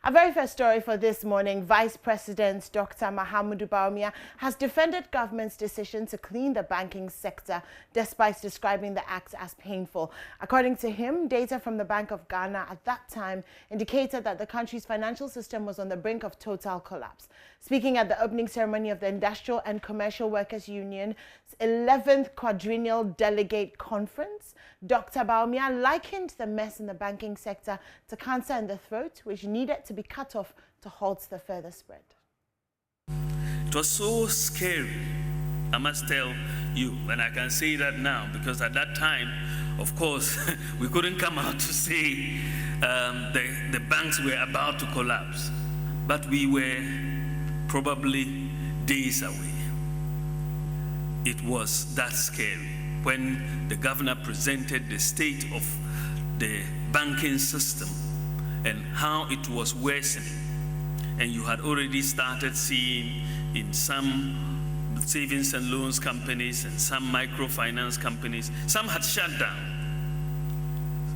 Our very first story for this morning, Vice President Dr. Mahamudu Bawumia has defended government's decision to clean the banking sector despite describing the act as painful. According to him, data from the Bank of Ghana at that time indicated that the country's financial system was on the brink of total collapse. Speaking at the opening ceremony of the Industrial and Commercial Workers Union's 11th Quadrennial Delegate Conference, Dr. Bawumia likened the mess in the banking sector to cancer in the throat, which needed to be cut off to halt the further spread. It was so scary, I must tell you, and I can say that now because at that time, of course, we couldn't come out to say the banks were about to collapse, but we were probably days away. It was that scary when the governor presented the state of the banking system and how it was worsening. And you had already started seeing in some savings and loans companies and some microfinance companies, some had shut down.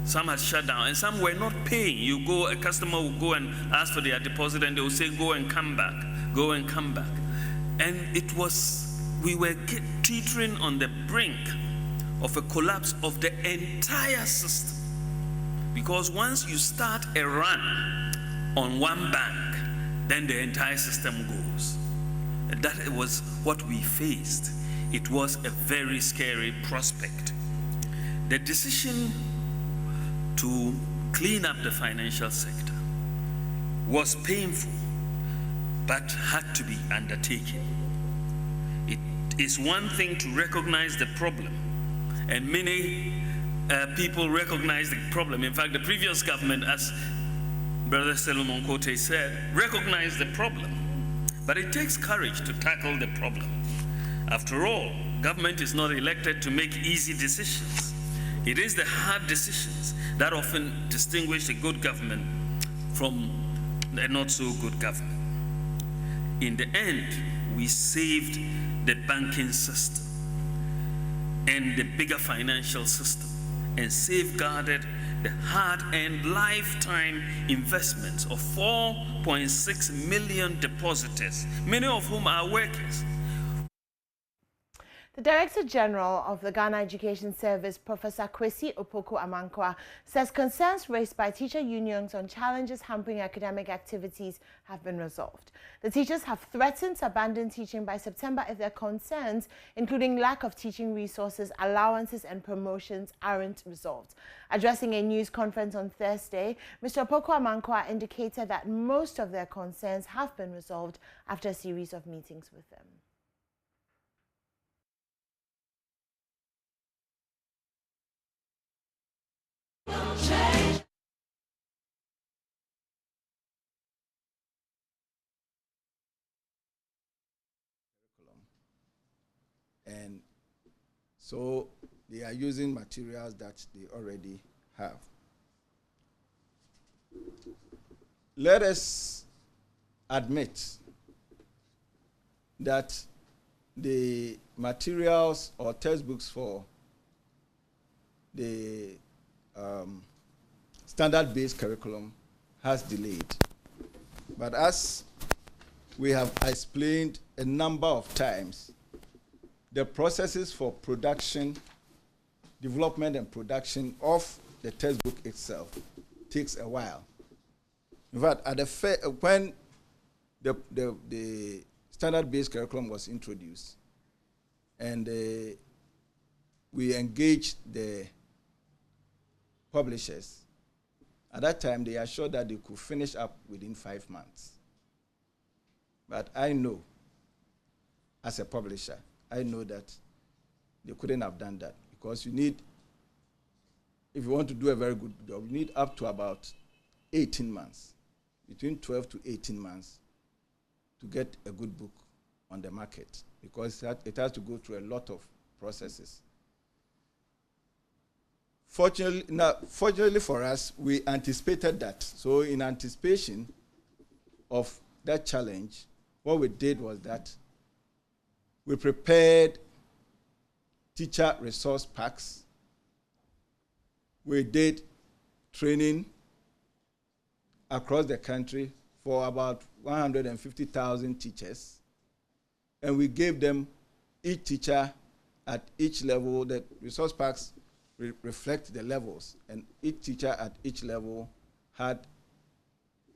Some had shut down and some were not paying. A customer will go and ask for their deposit and they will say, go and come back, go and come back. And we were teetering on the brink of a collapse of the entire system. Because once you start a run on one bank, then the entire system goes. And that was what we faced. It was a very scary prospect. The decision to clean up the financial sector was painful, but had to be undertaken. It is one thing to recognize the problem, and many people recognize the problem. In fact, the previous government, as Brother Solomon Kote said, recognized the problem. But it takes courage to tackle the problem. After all, government is not elected to make easy decisions. It is the hard decisions that often distinguish a good government from a not so good government. In the end, we saved the banking system and the bigger financial system and safeguarded the hard-earned lifetime investments of 4.6 million depositors, many of whom are workers. The Director General of the Ghana Education Service, Professor Kwesi Opoku-Amankwah, says concerns raised by teacher unions on challenges hampering academic activities have been resolved. The teachers have threatened to abandon teaching by September if their concerns, including lack of teaching resources, allowances and promotions, aren't resolved. Addressing a news conference on Thursday, Mr. Opoku-Amankwah indicated that most of their concerns have been resolved after a series of meetings with them. And so they are using materials that they already have. Let us admit that the materials or textbooks for the standard-based curriculum has delayed. But as we have explained a number of times, the processes for production, development and production of the textbook itself takes a while. In fact, when the standard-based curriculum was introduced and we engaged the publishers, at that time they assured that they could finish up within 5 months. But I know, as a publisher, I know that they couldn't have done that because you need, if you want to do a very good job, you need up to about 18 months, between 12 to 18 months to get a good book on the market because it has to go through a lot of processes. Fortunately for us, we anticipated that. So in anticipation of that challenge, what we did was that we prepared teacher resource packs. We did training across the country for about 150,000 teachers, and we gave them each teacher at each level. That resource packs reflect the levels, and each teacher at each level had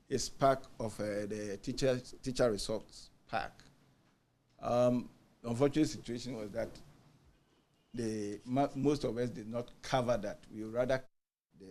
a pack of the teacher resource pack. The unfortunate situation was that most of us did not cover that. We would rather the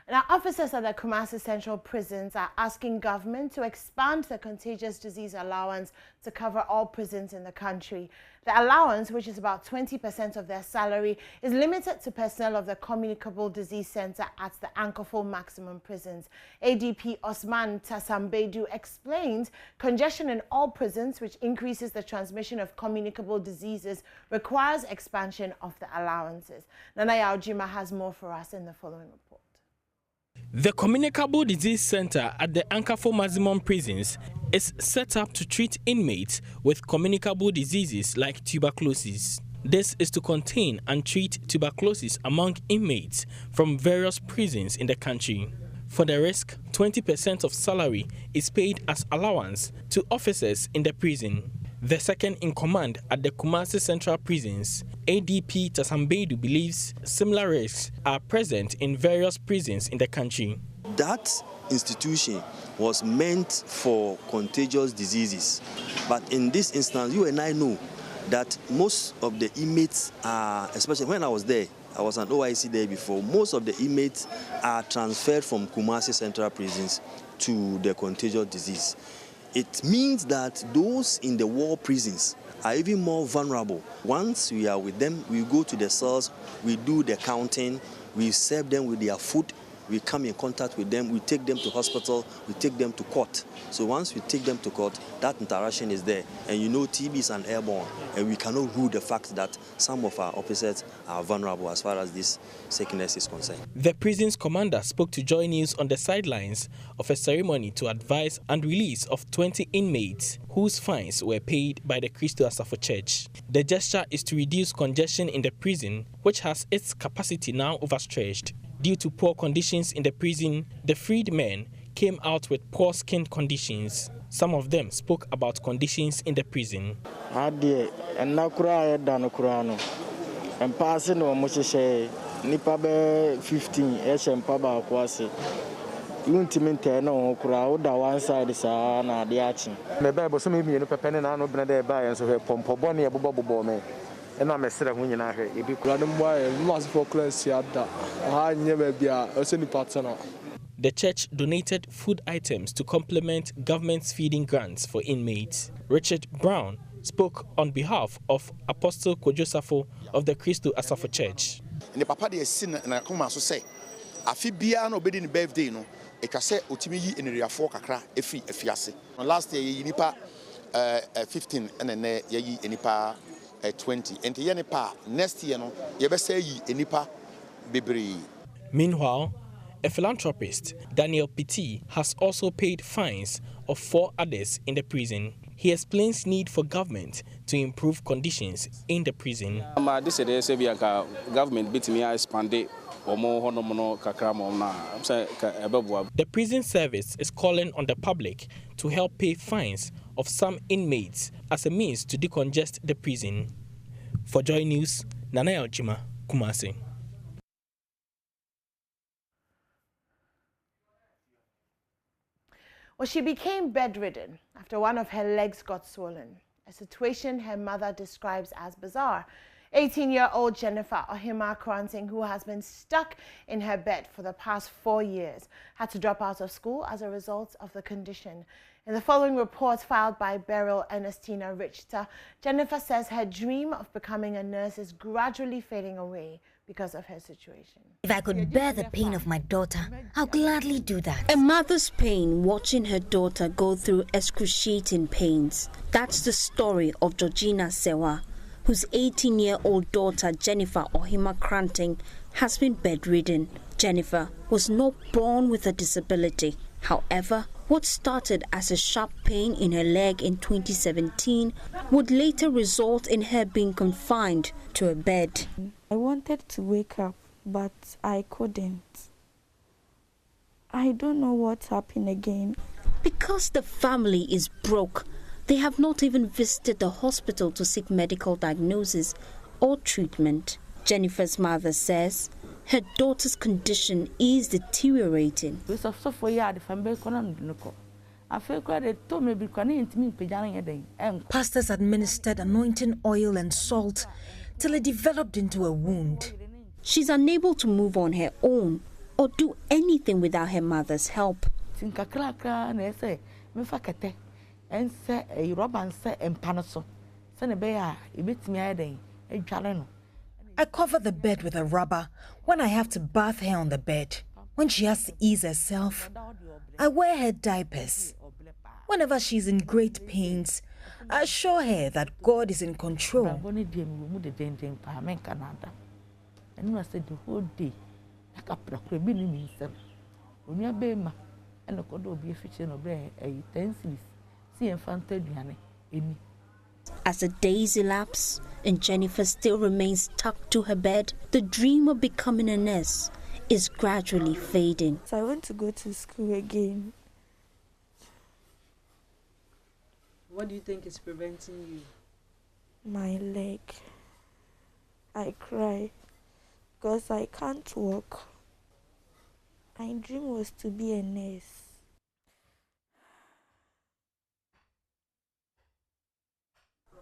Now, officers at the Kumasi Central Prisons are asking government to expand the contagious disease allowance to cover all prisons in the country. The allowance, which is about 20% of their salary, is limited to personnel of the Communicable Disease Center at the Ankorfo Maximum Prisons. ADP Osman Tasambedu explained congestion in all prisons, which increases the transmission of communicable diseases, requires expansion of the allowances. Nana Yaojima has more for us in the following report. The Communicable Disease Center at the Ankorfo Maximum Prisons is set up to treat inmates with communicable diseases like tuberculosis. This is to contain and treat tuberculosis among inmates from various prisons in the country. For the risk, 20% of salary is paid as allowance to officers in the prison. The second in command at the Kumasi Central Prisons, ADP Tasambedu, believes similar risks are present in various prisons in the country. That institution was meant for contagious diseases, but in this instance, you and I know that most of the inmates are, especially when I was there, I was an OIC there before, most of the inmates are transferred from Kumasi Central Prisons to the contagious disease. It means that those in the war prisons are even more vulnerable. Once we are with them, we go to the cells, we do the counting, we serve them with their food, we come in contact with them, we take them to hospital, we take them to court. So once we take them to court, that interaction is there. And you know TB is an airborne, and we cannot rule the fact that some of our officers are vulnerable as far as this sickness is concerned. The prison's commander spoke to JoyNews on the sidelines of a ceremony to advise and release of 20 inmates whose fines were paid by the Christo Asafo Church. The gesture is to reduce congestion in the prison, which has its capacity now overstretched. Due to poor conditions in the prison, the freed men came out with poor skin conditions. Some of them spoke about conditions in the prison. The church donated food items to complement government's feeding grants for inmates. Richard Brown spoke on behalf of Apostle Kojosafo of the Christo Asafo Church. Last year, 15 and then 20. And next year, Meanwhile, a philanthropist, Daniel Pitti, has also paid fines of 4 others in the prison. He explains need for government to improve conditions in the prison. The prison service is calling on the public to help pay fines of some inmates as a means to decongest the prison. For JoyNews, Nana Yaojima, Kumasi. Well, she became bedridden after one of her legs got swollen, a situation her mother describes as bizarre. 18-year-old Jennifer Ohima Kranting, who has been stuck in her bed for the past 4 years, had to drop out of school as a result of the condition. In the following report filed by Beryl Ernestina Richter, Jennifer says her dream of becoming a nurse is gradually fading away because of her situation. If I could bear the pain of my daughter, I'll gladly do that. A mother's pain watching her daughter go through excruciating pains. That's the story of Georgina Sewa, whose 18-year-old daughter Jennifer Ohima Kranting has been bedridden. Jennifer was not born with a disability. However, what started as a sharp pain in her leg in 2017 would later result in her being confined to a bed. I wanted to wake up, but I couldn't. I don't know what's happened again. Because the family is broke, they have not even visited the hospital to seek medical diagnosis or treatment. Jennifer's mother says her daughter's condition is deteriorating. Pastors administered anointing oil and salt till it developed into a wound. She's unable to move on her own or do anything without her mother's help. I cover the bed with a rubber when I have to bath her on the bed. When she has to ease herself, I wear her diapers. Whenever she's in great pains, I assure her that God is in control. As the days elapse and Jennifer still remains tucked to her bed, the dream of becoming a nurse is gradually fading. So I want to go to school again. What do you think is preventing you? My leg. I cry because I can't walk. My dream was to be a nurse.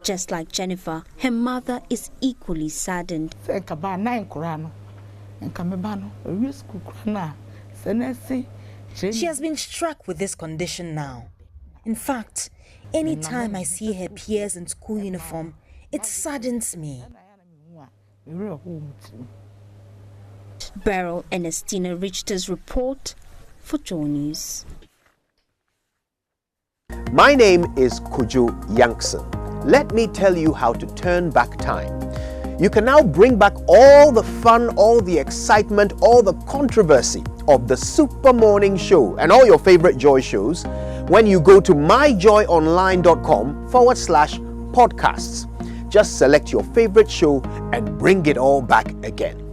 Just like Jennifer, her mother is equally saddened. She has been struck with this condition now. In fact, any time I see her peers in school uniform, it saddens me. Beryl Ernestina Richter's report for JoyNews. My name is Kujo Yankson. Let me tell you how to turn back time. You can now bring back all the fun, all the excitement, all the controversy of the Super Morning Show and all your favorite Joy shows when you go to myjoyonline.com/podcasts. Just select your favorite show and bring it all back again.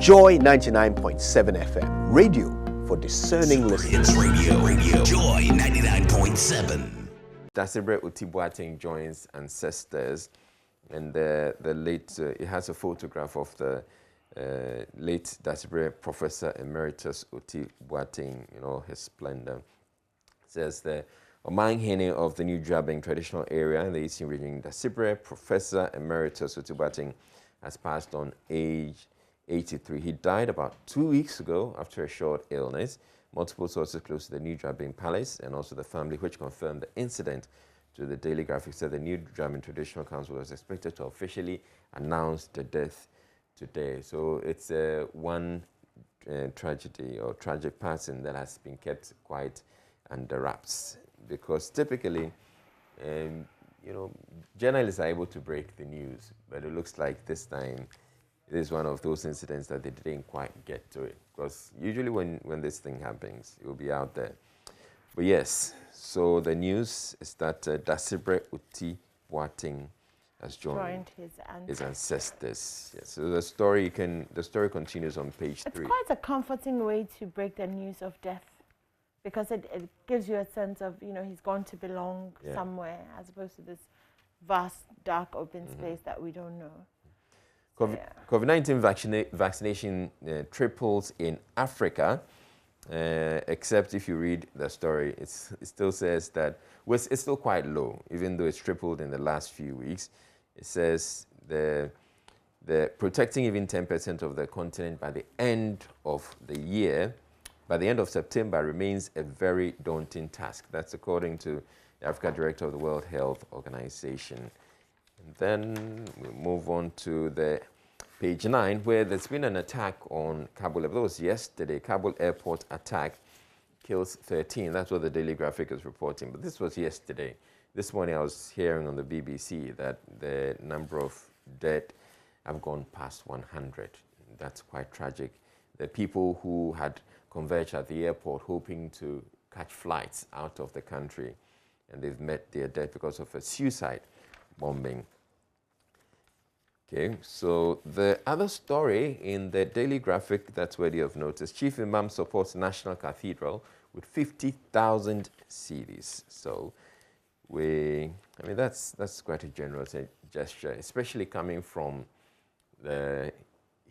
Joy 99.7 FM, radio for discerning listeners. It's radio, Joy 99.7. Dasibre Utibuating joins ancestors, and the late, it has a photograph of the late Dasibre Professor Emeritus Utibuating, his splendor. It says the Omanghene of the New Drabing traditional area in the Eastern region, Dasibre Professor Emeritus Utibuating has passed on age 83. He died about 2 weeks ago after a short illness. Multiple sources close to the New Drabing Palace and also the family, which confirmed the incident to the Daily Graphic, said the New Drabing Traditional Council was expected to officially announce the death today. So it's one tragedy or tragic passing that has been kept quite under wraps, because typically, journalists are able to break the news, but it looks like this time it is one of those incidents that they didn't quite get to it, because usually when this thing happens, it will be out there. But yes, so the news is that Dasibre Utibuating has joined his ancestors. Yes, so the story continues on page 3. It's quite a comforting way to break the news of death, because it gives you a sense of, he's going to belong somewhere, as opposed to this vast, dark, open space that we don't know. COVID-19 vaccination triples in Africa, except if you read the story, it still says that it's still quite low, even though it's tripled in the last few weeks. It says the protecting even 10% of the continent by the end of the year, by the end of September, remains a very daunting task. That's according to the Africa Director of the World Health Organization. And then we move on to the page 9, where there's been an attack on Kabul. That was yesterday. Kabul airport attack kills 13. That's what the Daily Graphic is reporting. But this was yesterday. This morning I was hearing on the BBC that the number of dead have gone past 100. That's quite tragic. The people who had converged at the airport hoping to catch flights out of the country, and they've met their death because of a suicide bombing. Okay, so the other story in the Daily Graphic that's worthy of notice: Chief Imam supports National Cathedral with 50,000 cedis. So that's quite a generous gesture, especially coming from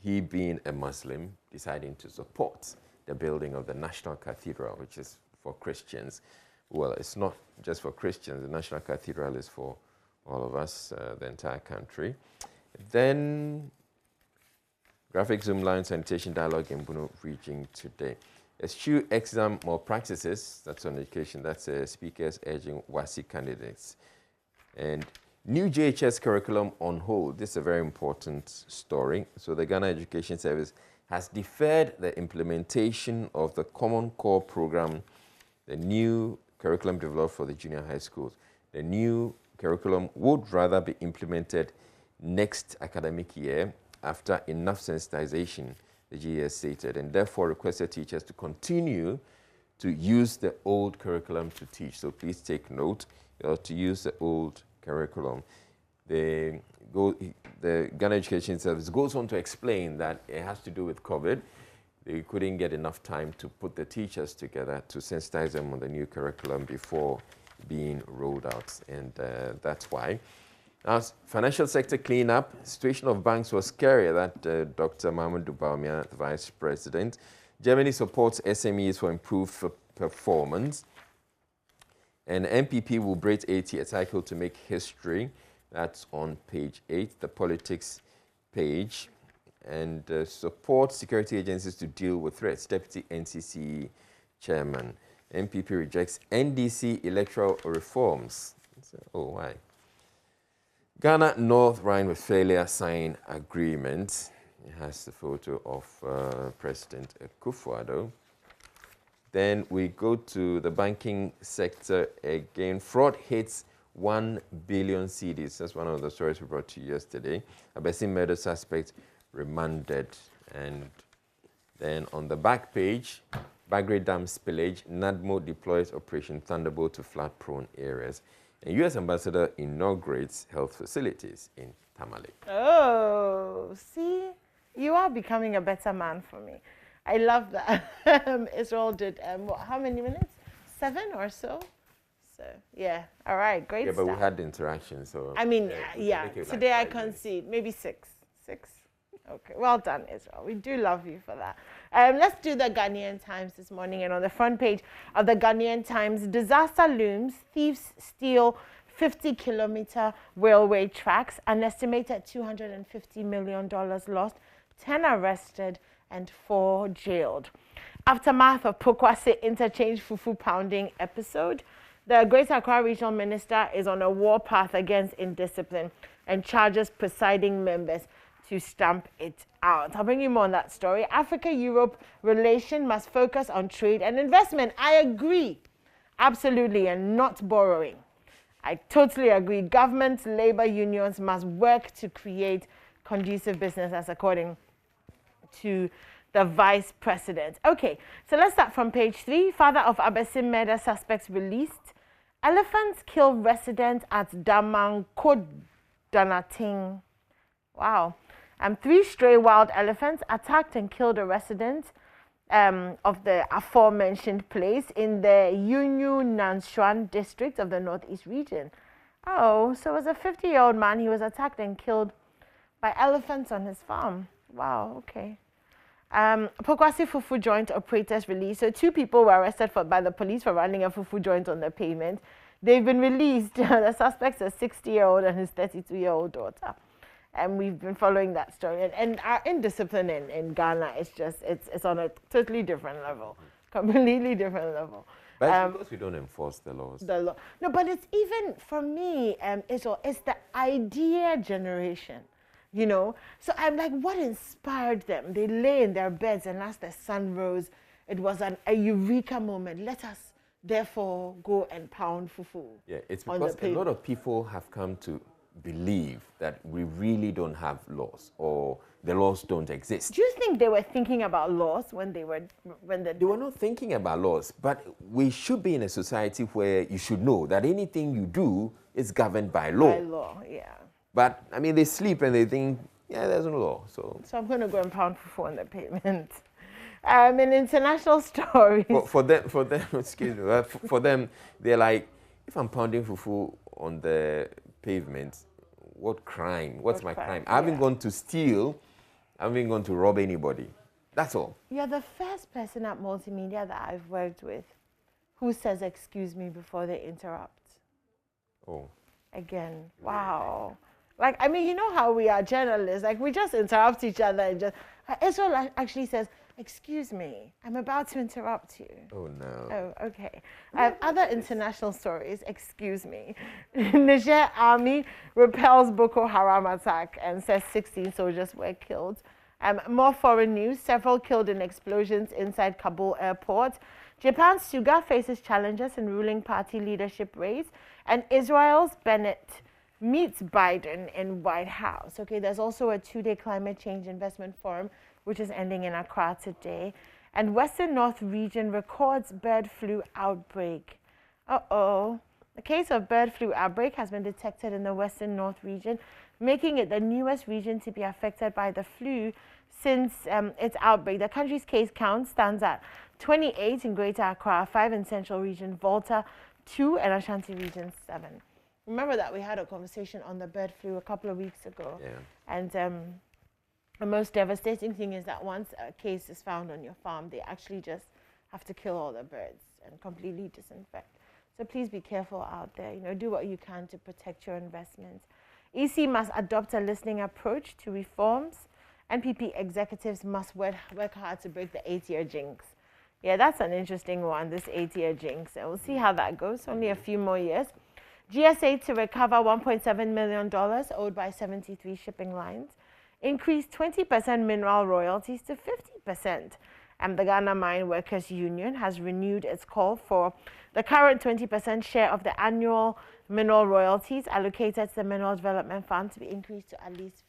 he being a Muslim, deciding to support the building of the National Cathedral, which is for Christians. Well, it's not just for Christians. The National Cathedral is for all of us, the entire country. Then, Graphic Zoom Line Sanitation Dialogue in Bunu region today. Eschew exam malpractices, that's on education, that's speakers urging WASI candidates. And new JHS curriculum on hold. This is a very important story. So the Ghana Education Service has deferred the implementation of the Common Core program, the new curriculum developed for the junior high schools. The new curriculum would rather be implemented next academic year after enough sensitization, the GES stated, and therefore requested teachers to continue to use the old curriculum to teach. So please take note to use the old curriculum. The Ghana Education Service goes on to explain that it has to do with COVID. They couldn't get enough time to put the teachers together to sensitize them on the new curriculum before being rolled out, and that's why. Now, financial sector cleanup, situation of banks was scary. That Dr. Mahamudu Bawumia, the Vice President. Germany supports SMEs for improved performance. And MPP will braid 80, a cycle to make history. That's on page 8, the politics page. And support security agencies to deal with threats. Deputy NCC Chairman. MPP rejects NDC electoral reforms. Oh, why? Ghana North Rhine-Westphalia sign agreement. It has the photo of President Akufo-Addo. Then we go to the banking sector again. Fraud hits 1 billion cedis. That's one of the stories we brought to you yesterday. Abesim murder suspect remanded. And then on the back page, Bagre Dam spillage, NADMO deploys Operation Thunderbolt to flood-prone areas. And U.S. Ambassador inaugurates health facilities in Tamale. Oh, see? You are becoming a better man for me. I love that. Israel did, how many minutes? 7 or so? So, yeah. All right, great stuff. Yeah, but we had the interaction, so... I mean, yeah. Today I concede. Maybe 6. 6? Okay, well done, Israel. We do love you for that. Let's do the Ghanaian Times this morning. And on the front page of the Ghanaian Times, disaster looms. Thieves steal 50-kilometer railway tracks. An estimated $250 million lost. 10 arrested and 4 jailed. Aftermath of Pokwase interchange fufu pounding episode. The Greater Accra Regional Minister is on a warpath against indiscipline and charges presiding members to stamp it out. I'll bring you more on that story. Africa-Europe relation must focus on trade and investment. I agree. Absolutely, and not borrowing. I totally agree. Governments, labor unions must work to create conducive business, as according to the Vice President. Okay, so let's start from page 3. Father of Abesim murder suspects released. Elephants kill resident at Damankodanating. Wow. 3 stray wild elephants attacked and killed a resident of the aforementioned place in the Yunyu Nanshuan district of the Northeast region. Oh, so it was a 50-year-old man. He was attacked and killed by elephants on his farm. Wow, okay. Pokwase Fufu joint operators released. So 2 people were arrested by the police for running a fufu joint on the pavement. They've been released. The suspects are a 60-year-old and his 32-year-old daughter. And we've been following that story. And our indiscipline in Ghana is just, it's on a totally different level, completely different level. But it's because we don't enforce the laws. No, but it's even, for me, it's the idea generation, you know? So I'm like, what inspired them? They lay in their beds and as the sun rose, it was a eureka moment. Let us therefore go and pound fufu. Yeah, it's because a lot of people have come to believe that we really don't have laws or the laws don't exist. Do you think they were thinking about laws when they were They were not thinking about laws, but we should be in a society where you should know that anything you do is governed by law. By law, yeah. But I mean, they sleep and they think, yeah, there's no law. So I'm going to go and pound fufu on the pavement. In international stories. For them, excuse me, for them, they're like, if I'm pounding fufu on the pavement, what crime? What's my crime? I haven't gone to steal. I haven't gone to rob anybody. That's all. You're the first person at multimedia that I've worked with who says excuse me before they interrupt. Oh. Again, wow. Like, I mean, you know how we are journalists. Like, we just interrupt each other and just... Israel actually says, excuse me, I'm about to interrupt you. Oh, no. Oh, okay. Other international stories, excuse me. Niger army repels Boko Haram attack and says 16 soldiers were killed. More foreign news, several killed in explosions inside Kabul airport. Japan's Suga faces challenges in ruling party leadership race. And Israel's Bennett meets Biden in White House. Okay, there's also a 2-day climate change investment forum, which is ending in Accra today. And Western North region records bird flu outbreak. Uh-oh. The case of bird flu outbreak has been detected in the Western North region, making it the newest region to be affected by the flu since its outbreak. The country's case count stands at 28 in Greater Accra, 5 in Central Region, Volta 2, and Ashanti Region 7. Remember that we had a conversation on the bird flu a couple of weeks ago. Yeah. And the most devastating thing is that once a case is found on your farm, they actually just have to kill all the birds and completely disinfect. So please be careful out there. You know, do what you can to protect your investments. EC must adopt a listening approach to reforms. NPP executives must work hard to break the 8-year jinx. Yeah, that's an interesting one, this 8-year jinx. And we'll see how that goes. Only a few more years. GSA to recover $1.7 million owed by 73 shipping lines. Increased 20% mineral royalties to 50%. And the Ghana Mine Workers Union has renewed its call for the current 20% share of the annual mineral royalties allocated to the Mineral Development Fund to be increased to at least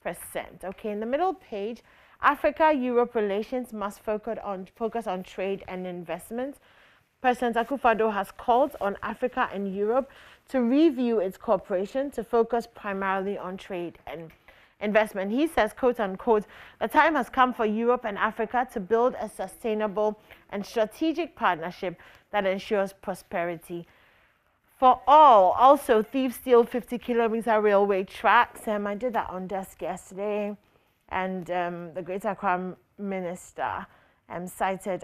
50%. Okay, in the middle page, Africa-Europe relations must focus on trade and investment. President Akufo-Addo has called on Africa and Europe to review its cooperation to focus primarily on trade and investment. He says, quote unquote, the time has come for Europe and Africa to build a sustainable and strategic partnership that ensures prosperity for all. Also, thieves steal 50-kilometer railway tracks. I did that on desk yesterday. And the Greater Accra Minister cited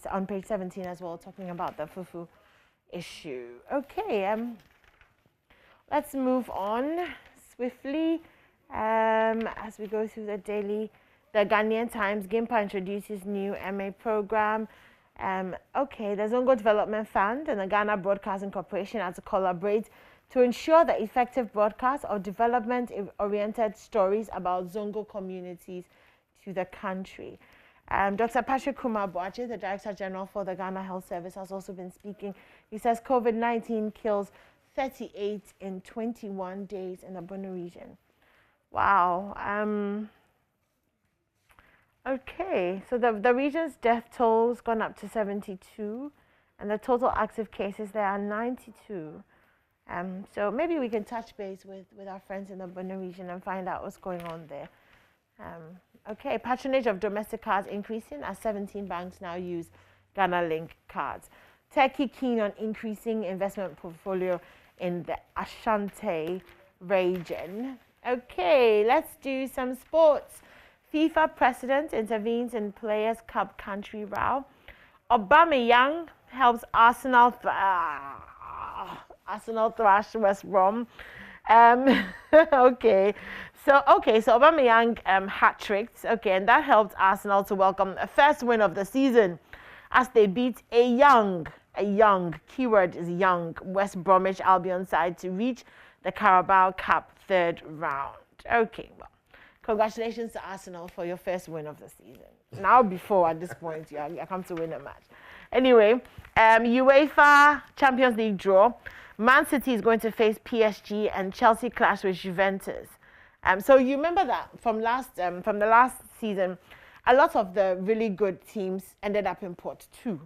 on page 17 as well, talking about the fufu issue. Okay, let's move on swiftly as we go through the daily. The Ghanaian Times, GIMPA introduces new MA program. Okay, the Zongo Development Fund and the Ghana Broadcasting Corporation are to collaborate to ensure the effective broadcast of development-oriented stories about Zongo communities to the country. Dr. Patrick Kumar Boache, the Director General for the Ghana Health Service, has also been speaking. He says COVID-19 kills 38 in 21 days in the Bono region. Wow. Okay, so the region's death toll has gone up to 72, and the total active cases there are 92. So maybe we can touch base with our friends in the Bono region and find out what's going on there. Okay, patronage of domestic cards increasing as 17 banks now use Ghana Link cards. Turkey keen on increasing investment portfolio in the Ashanti region. Okay, let's do some sports. FIFA president intervenes in Players' Cup country row. Aubameyang helps Arsenal thrash West Brom. Okay, so Aubameyang hat-tricked. Okay, and that helped Arsenal to welcome a first win of the season as they beat a young, keyword is young, West Bromwich Albion side to reach the Carabao Cup third round. Okay, well, congratulations to Arsenal for your first win of the season. Now, before at this point, you come to win a match. Anyway, UEFA Champions League draw. Man City is going to face PSG and Chelsea clash with Juventus. So you remember that from the last season, a lot of the really good teams ended up in Pot 2.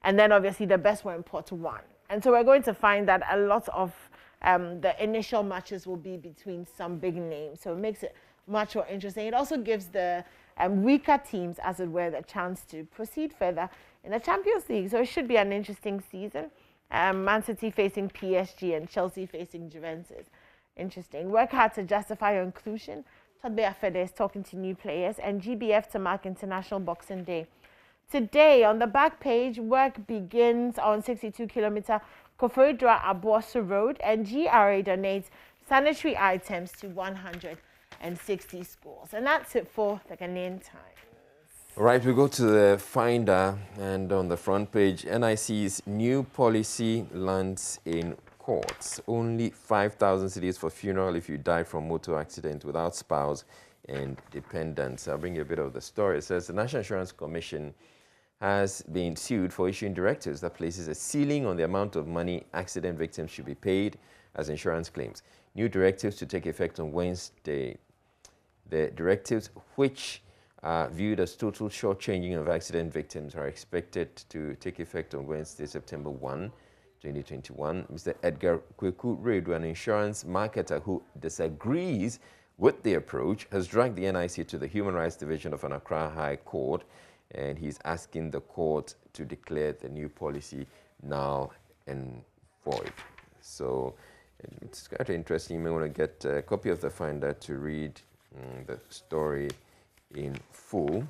And then obviously the best were in Pot 1. And so we're going to find that a lot of the initial matches will be between some big names. So it makes it much more interesting. It also gives the weaker teams, as it were, the chance to proceed further in the Champions League. So it should be an interesting season. Man City facing PSG and Chelsea facing Juventus. Interesting. Work hard to justify your inclusion. Todbe Afede is talking to new players, and GBF to mark International Boxing Day. Today, on the back page, work begins on 62-kilometer Koforidua Abosu Road, and GRA donates sanitary items to 160 schools. And that's it for the Ghanaian Times. All right, we go to the Finder, and on the front page, NIC's new policy lands in courts. Only 5,000 cedis for funeral if you die from motor accident without spouse and dependents. I'll bring you a bit of the story. It says the National Insurance Commission has been sued for issuing directives that places a ceiling on the amount of money accident victims should be paid as insurance claims. New directives to take effect on Wednesday. The directives, which are viewed as total shortchanging of accident victims, are expected to take effect on Wednesday, September 1, 2021. Mr. Edgar Kweku Redu, an insurance marketer who disagrees with the approach, has dragged the NIC to the Human Rights Division of an Accra High Court, and he's asking the court to declare the new policy null and void. So it's quite interesting. You may want to get a copy of the Finder to read the story in full.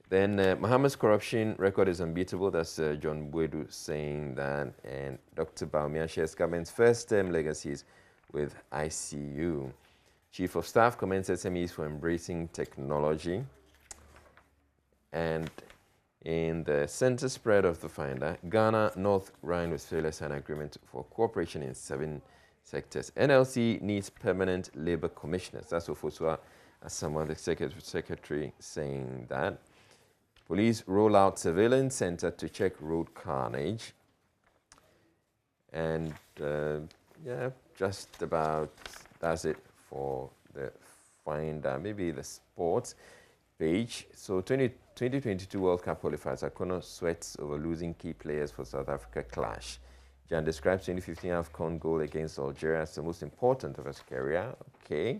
Then Mahama's corruption record is unbeatable. That's John Bwedu saying that. And Dr. Baumia shares government's first-term legacies with ICU. Chief of Staff commends SMEs for embracing technology. And in the center spread of the Finder, Ghana, North Rhine-Westphalia signed an agreement for cooperation in 7 sectors. NLC needs permanent labor commissioners. That's Ofosua Asamoah, the secretary, saying that. Police roll out surveillance center to check road carnage. And yeah, just about that's it for the Finder. Maybe the sports page. So 2022 World Cup qualifiers, Akono sweats over losing key players for South Africa clash. Jan describes 2015 AFCON goal against Algeria as the most important of his career. Okay.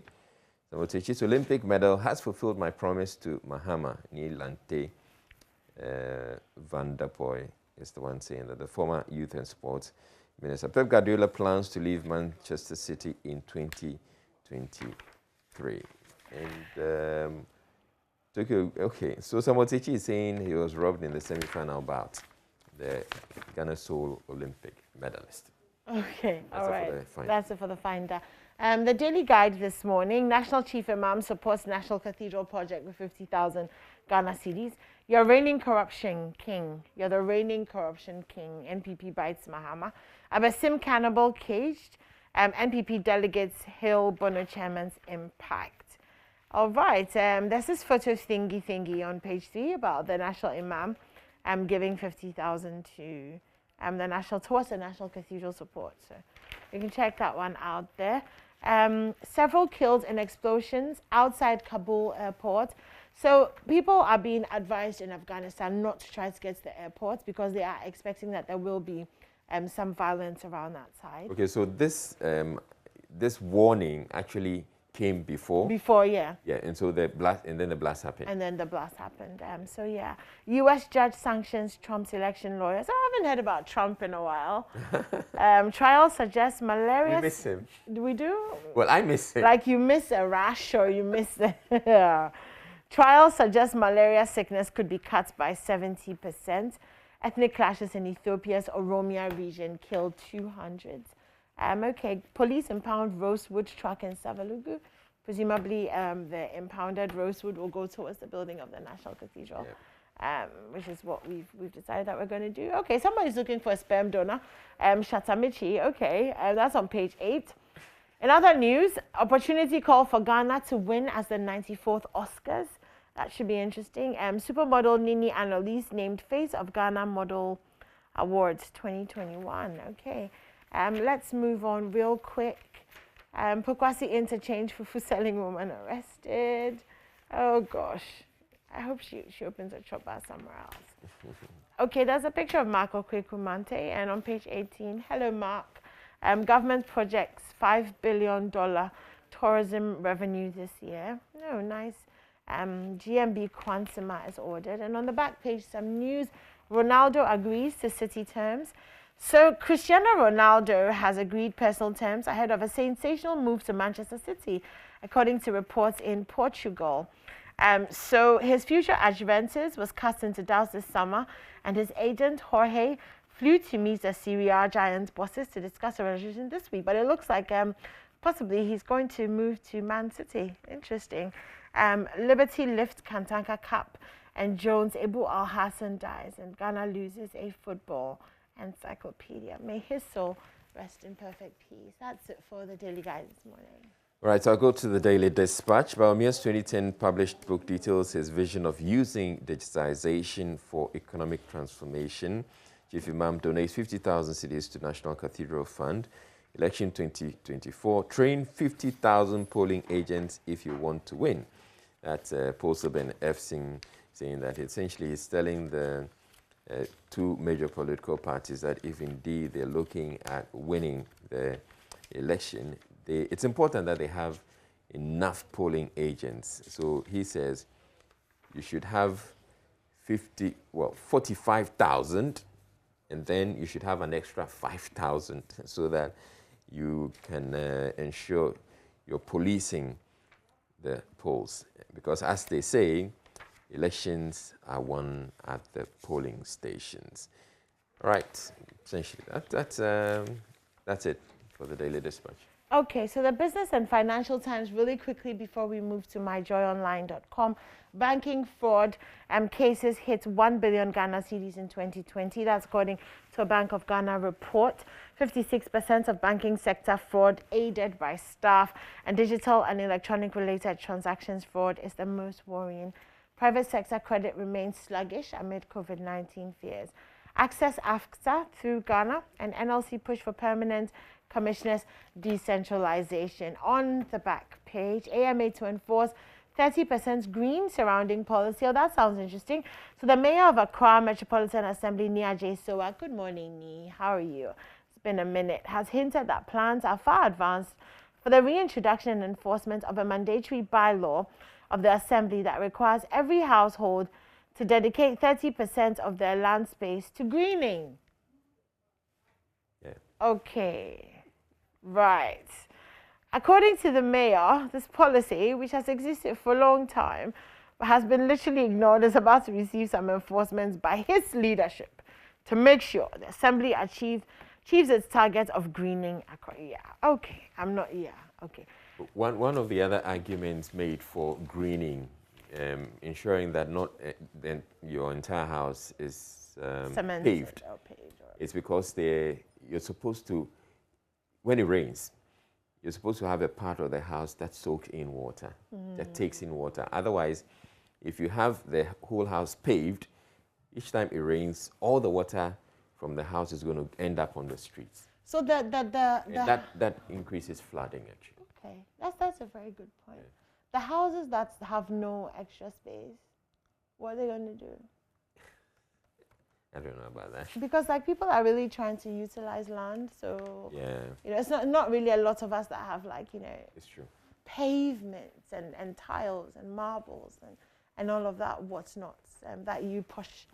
Samotechi's Olympic medal has fulfilled my promise to Mahama. Nilante Van der Poy is the one saying that. The former youth and sports minister. Pep Guardiola plans to leave Manchester City in 2023. And okay, so Samotechi is saying he was robbed in the semi-final bout. The Ghana Seoul Olympic medalist. Okay, all right. That's it for the Finder. The Daily Guide this morning, National Chief Imam supports National Cathedral project with 50,000 Ghana cedis. You're reigning corruption king. You're the reigning corruption king. NPP bites Mahama. Abasim cannibal caged. NPP delegates hail Bono chairman's impact. All right, there's this photo thingy on page 3 about the National Imam giving 50,000 to towards the National Cathedral support. So you can check that one out there. Several killed in explosions outside Kabul airport. So people are being advised in Afghanistan not to try to get to the airport because they are expecting that there will be some violence around that side. Okay, so this warning actually came before? Before, yeah. Yeah, and so the blast, and then the blast happened. And then the blast happened. So yeah, U.S. judge sanctions Trump's election lawyers. I haven't heard about Trump in a while. Trial suggests malaria. We miss him. Do we do? Well, I miss him. Like you miss a rash or you miss the... Trial suggests malaria sickness could be cut by 70%. Ethnic clashes in Ethiopia's Oromia region killed 200. Okay, police impound rosewood truck in Savalugu. Presumably, the impounded rosewood will go towards the building of the National Cathedral, which is what we've decided that we're going to do. Okay, somebody's looking for a sperm donor. Shatamichi, okay, that's on page 8. In other news, opportunity call for Ghana to win as the 94th Oscars. That should be interesting. Supermodel Nini Annalise named Face of Ghana Model Awards 2021. Okay. Let's move on real quick. Pokwasi interchange for selling woman arrested. Oh gosh. I hope she opens a shop bar somewhere else. Okay, there's a picture of Mark Okwekumante, and on page 18, hello Mark. Government projects $5 billion tourism revenue this year. Oh, nice. GMB Kwansima is ordered. And on the back page, some news. Ronaldo agrees to City terms. So Cristiano Ronaldo has agreed personal terms ahead of a sensational move to Manchester City, according to reports in Portugal. So his future at Juventus was cast into doubt this summer, and his agent Jorge flew to meet the Serie A giant bosses to discuss a resolution this week. But it looks like possibly he's going to move to Man City. Interesting. Liberty lift Kantanka Cup, and Jones Ebu Al Hassan dies, and Ghana loses a football encyclopedia. May his soul rest in perfect peace. That's it for the Daily Guide this morning. Right, so I'll go to the Daily Dispatch. Baumia's 2010 published book details his vision of using digitization for economic transformation. Chief Imam donates 50,000 cedis to National Cathedral Fund. Election 2024, train 50,000 polling agents if you want to win. That's Poster Ben F. Singh saying that essentially he's telling the two major political parties that if indeed they're looking at winning the election, it's important that they have enough polling agents. So he says you should have 45,000, and then you should have an extra 5,000 so that you can ensure you're policing the polls. Because as they say, elections are won at the polling stations. All right, essentially that's it for the Daily Dispatch. Okay, so the Business and Financial Times, really quickly before we move to myjoyonline.com. Banking fraud cases hit 1 billion Ghana cedis in 2020. That's according to a Bank of Ghana report. 56% of banking sector fraud aided by staff, and digital and electronic related transactions fraud is the most worrying. Private sector credit remains sluggish amid COVID-19 fears. Access AFCSA through Ghana, and NLC push for permanent commissioners decentralization. On the back page, AMA to enforce 30% green surrounding policy. Oh, that sounds interesting. So the mayor of Accra Metropolitan Assembly, Nia J. Sowa, good morning, Ni. How are you? It's been a minute. Has hinted that plans are far advanced for the reintroduction and enforcement of a mandatory bylaw of the Assembly that requires every household to dedicate 30% of their land space to greening. Yeah. Okay. Right. According to the mayor, this policy, which has existed for a long time, but has been literally ignored, is about to receive some enforcement by his leadership to make sure the Assembly achieves its target of greening Accra. Yeah. Okay. I'm not. Yeah. Okay. One of the other arguments made for greening, ensuring that not then your entire house is paved, it's because you're supposed to, when it rains, you're supposed to have a part of the house that's soaked in water, that takes in water. Otherwise, if you have the whole house paved, each time it rains, all the water from the house is going to end up on the streets. So that increases flooding, actually. Okay, that's a very good point. Yeah. The houses that have no extra space, what are they going to do? I don't know about that. Because like people are really trying to utilize land, so yeah, you know, it's not really a lot of us that have like, you know, it's true, pavements and tiles and marbles and all of that what's not that you posh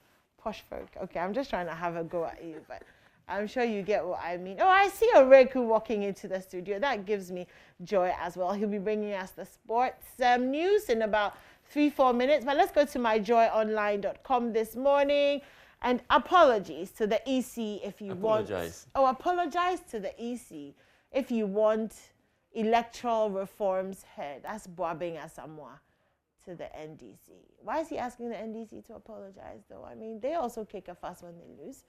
folk. Okay, I'm just trying to have a go at you, but I'm sure you get what I mean. Oh, I see Oreku walking into the studio. That gives me joy as well. He'll be bringing us the sports news in about 3-4 minutes. But let's go to myjoyonline.com this morning. And apologies to the EC if you want. Oh, apologize to the EC if you want electoral reforms heard. That's Boabing Asamoah to the NDC. Why is he asking the NDC to apologize, though? I mean, they also kick a fuss when they lose.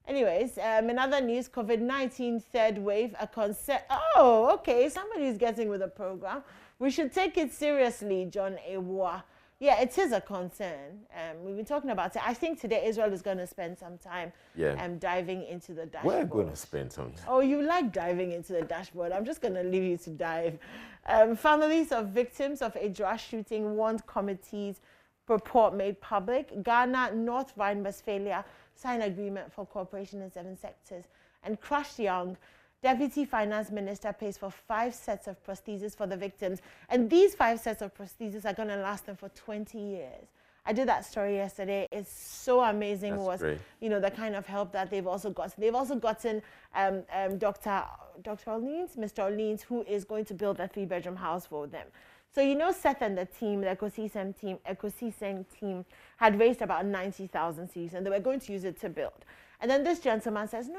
Anyways, in other news, COVID-19 third wave, a concern. Oh, okay, somebody's getting with the program. We should take it seriously, John Ewa. Yeah, it is a concern. We've been talking about it. I think today Israel is going to spend some time diving into the dashboard. We're going to spend some time. Oh, you like diving into the dashboard. I'm just going to leave you to dive. Families of victims of a drug shooting want committee's report made public. Ghana, North Rhine-Westphalia signed agreement for cooperation in 7 sectors. And Crush Young, Deputy Finance Minister, pays for 5 sets of prostheses for the victims. And these 5 sets of prostheses are going to last them for 20 years. I did that story yesterday. It's so amazing. That's great. You know, the kind of help that they've also gotten. They've also gotten Dr. Orleans, Mr. Orleans, who is going to build a 3-bedroom house for them. So, you know, Seth and the team, the Ecosystem team, had raised about 90,000 cedis, and they were going to use it to build. And then this gentleman says, no.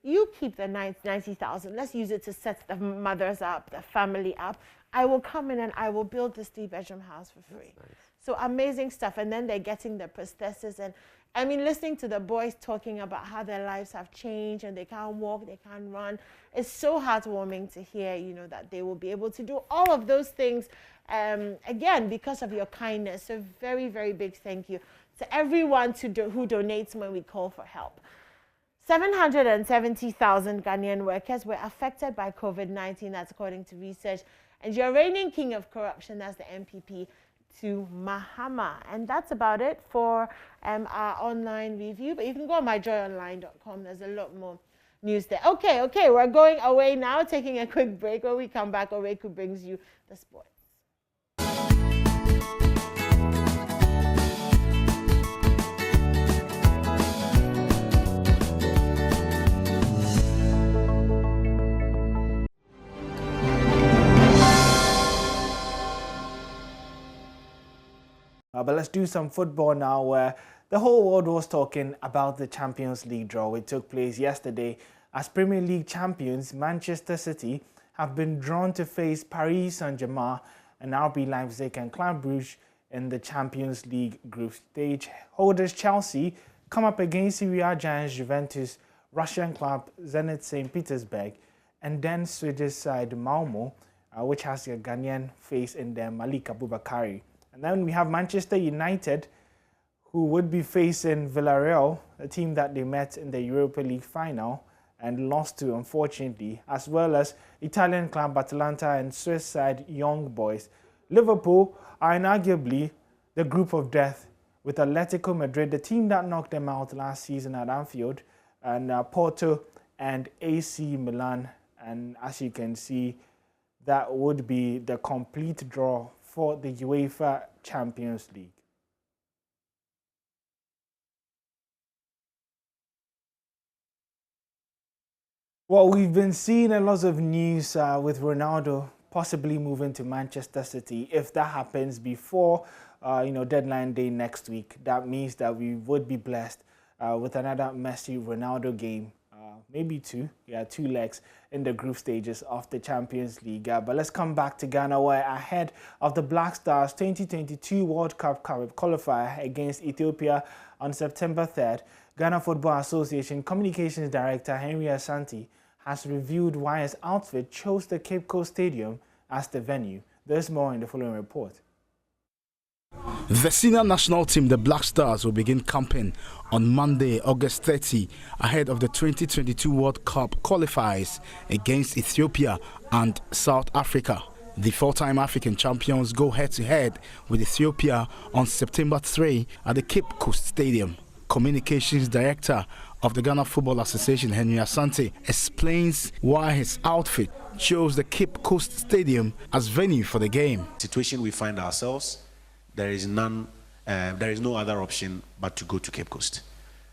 You keep the 90,000. Let's use it to set the mothers up, the family up. I will come in and I will build this 3-bedroom house for free. Nice. So amazing stuff. And then they're getting the prosthesis. And I mean, listening to the boys talking about how their lives have changed and they can't walk, they can't run. It's so heartwarming to hear, you know, that they will be able to do all of those things, again, because of your kindness. So very, very big thank you to everyone who donates when we call for help. 770,000 Ghanaian workers were affected by COVID-19, that's according to research. And your reigning king of corruption, that's the MPP, to Mahama. And that's about it for our online review. But you can go on myjoyonline.com. There's a lot more news there. Okay, we're going away now, taking a quick break. When we come back, Oreku brings you the sports. But let's do some football now, where the whole world was talking about the Champions League draw. It took place yesterday as Premier League champions Manchester City have been drawn to face Paris Saint-Germain and RB Leipzig and Club Brugge in the Champions League group stage. Holders Chelsea come up against Serie A giants Juventus, Russian club Zenit St. Petersburg, and then Swedish side Malmo, which has a Ghanaian face in there, Malik Abubakari. And then we have Manchester United, who would be facing Villarreal, a team that they met in the Europa League final and lost to, unfortunately, as well as Italian club Atalanta and Swiss side Young Boys. Liverpool are inarguably the group of death, with Atletico Madrid, the team that knocked them out last season at Anfield, and Porto and AC Milan. And as you can see, that would be the complete draw for the UEFA Champions League. Well, we've been seeing a lot of news with Ronaldo possibly moving to Manchester City. If that happens before, deadline day next week, that means that we would be blessed with another Messi-Ronaldo game. Maybe 2 legs in the group stages of the Champions League. But let's come back to Ghana, where ahead of the Black Stars 2022 World Cup qualifier against Ethiopia on September 3rd, Ghana Football Association Communications Director Henry Asante has reviewed why his outfit chose the Cape Coast Stadium as the venue. There's more in the following report. The senior national team, the Black Stars, will begin camping on Monday, August 30, ahead of the 2022 World Cup qualifiers against Ethiopia and South Africa. The 4-time African champions go head-to-head with Ethiopia on September 3 at the Cape Coast Stadium. Communications Director of the Ghana Football Association, Henry Asante, explains why his outfit chose the Cape Coast Stadium as venue for the game. The situation we find ourselves, there is no other option but to go to Cape Coast.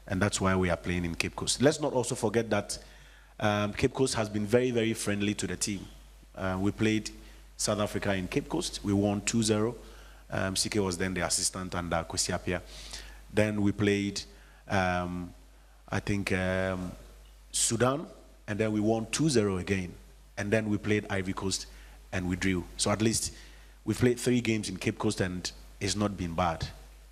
And that's why we are playing in Cape Coast. Let's not also forget that Cape Coast has been very, very friendly to the team. We played South Africa in Cape Coast. We won 2-0. CK was then the assistant under Kwesi Appiah. Then we played, Sudan, and then we won 2-0 again. And then we played Ivory Coast and we drew. So at least we've played 3 games in Cape Coast and it's not been bad.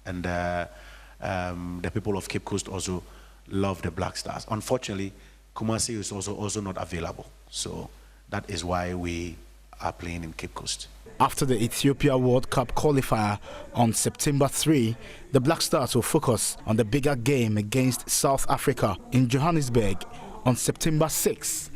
And the people of Cape Coast also love the Black Stars. Unfortunately, Kumasi is also not available. So that is why we are playing in Cape Coast. After the Ethiopia World Cup qualifier on September 3, the Black Stars will focus on the bigger game against South Africa in Johannesburg on September 6.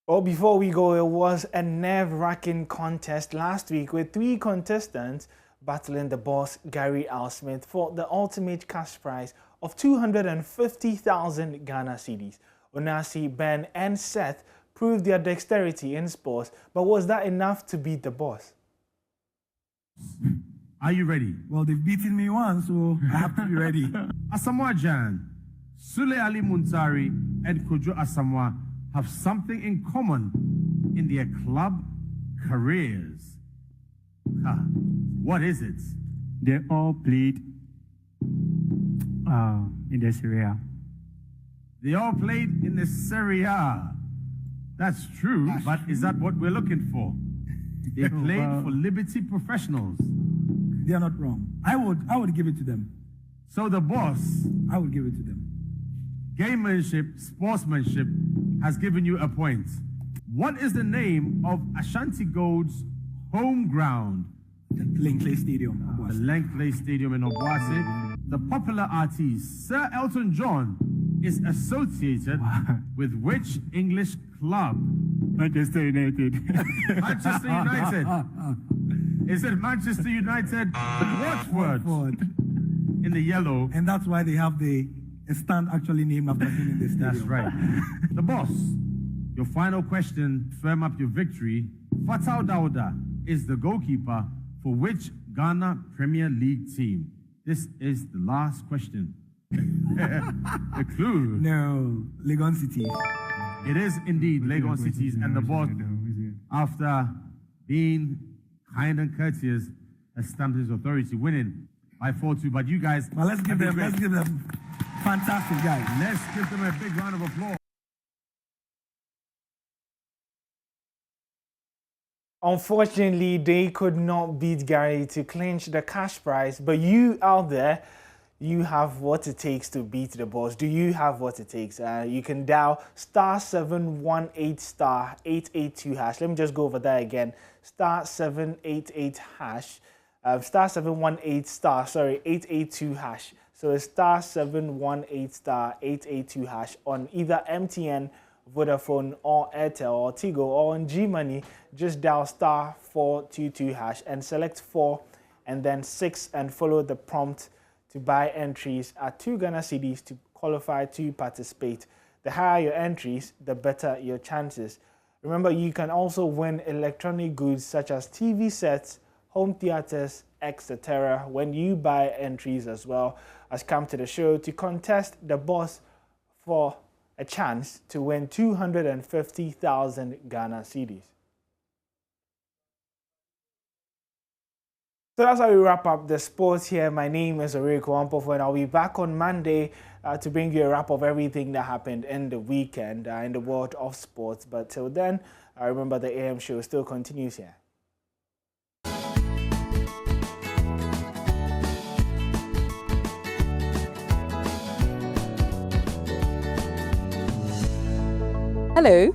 Well, before we go, it was a nerve-wracking contest last week with 3 contestants battling the boss Gary Al Smith for the ultimate cash prize of 250,000 Ghana cedis. Onasi, Ben and Seth proved their dexterity in sports, but was that enough to beat the boss? Are you ready? Well, they've beaten me once, so I have to be ready. Asamoah Gyan, Sule Ali Muntari, and Kojo Asamoah have something in common in their club careers. What is it? They all played in the Serie A. They all played in the Serie A. That's true, but is that what we're looking for? They played for Liberty Professionals. They are not wrong. I would give it to them. So the boss, I would give it to them. Gamemanship, sportsmanship has given you a point. What is the name of Ashanti Gold's home ground? The Langley Stadium. The Langley Stadium in Obuasi. The popular artist Sir Elton John is associated with which English club? Manchester United. Manchester United. Is it Manchester United? Watford. In the yellow. And that's why they have a stand actually named after him in the stadium. That's right. The boss, your final question to firm up your victory. Fatal Dauda is the goalkeeper for which Ghana Premier League team? This is the last question. The clue. No, Legon Cities. It is indeed Legon Cities, and the boss, after being kind and courteous, has stamped his authority, winning by 4-2. But you guys, well, let's give them fantastic guys. Let's give them a big round of applause. Unfortunately, they could not beat Gary to clinch the cash prize, but you out there, you have what it takes to beat the boss. Do you have what it takes? You can dial *718 *882 hash. Let me just go over that again. *788 hash. *718 *882 hash. So it's *718 *882 hash on either MTN, Vodafone, or Airtel, or Tigo, or on G-Money. Just dial *422 hash and select 4 and then 6 and follow the prompt to buy entries at 2 Ghana cedis to qualify to participate. The higher your entries, the better your chances. Remember, you can also win electronic goods such as TV sets, home theaters, etc. when you buy entries as well. As come to the show to contest the boss for a chance to win 250,000 Ghana cedis. So that's how we wrap up the sports here. My name is Oriko Ampofo, and I'll be back on Monday to bring you a wrap of everything that happened in the weekend in the world of sports. But till then, remember the AM show still continues here. Hello,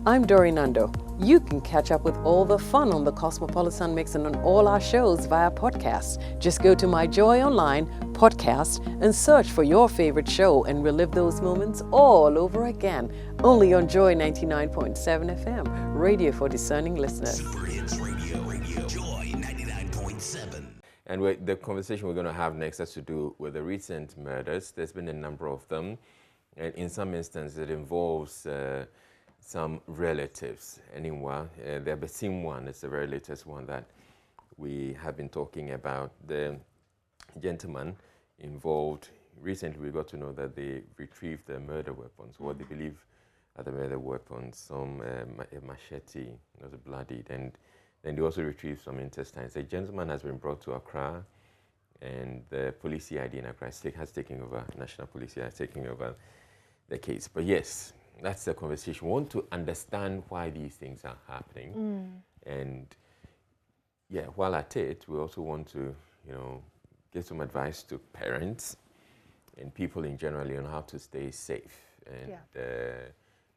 I'm Dori Nando. You can catch up with all the fun on the Cosmopolitan Mix and on all our shows via podcast. Just go to My Joy Online podcast and search for your favorite show and relive those moments all over again. Only on Joy 99.7 FM, radio for discerning listeners. Super Hits Radio, Joy 99.7. And the conversation we're going to have next has to do with the recent murders. There's been a number of them. And in some instances, it involves some relatives. Anyway, the Besim one is the very latest one that we have been talking about. The gentleman involved, recently we got to know that they retrieved the murder weapons, what they believe are the murder weapons, some a machete, was bloodied, and then they also retrieved some intestines. The gentleman has been brought to Accra, and the police CID in Accra has taken over, National Police has taken over the case. But yes, that's the conversation. We want to understand why these things are happening. And yeah, while at it, we also want to, give some advice to parents and people in general on how to stay safe and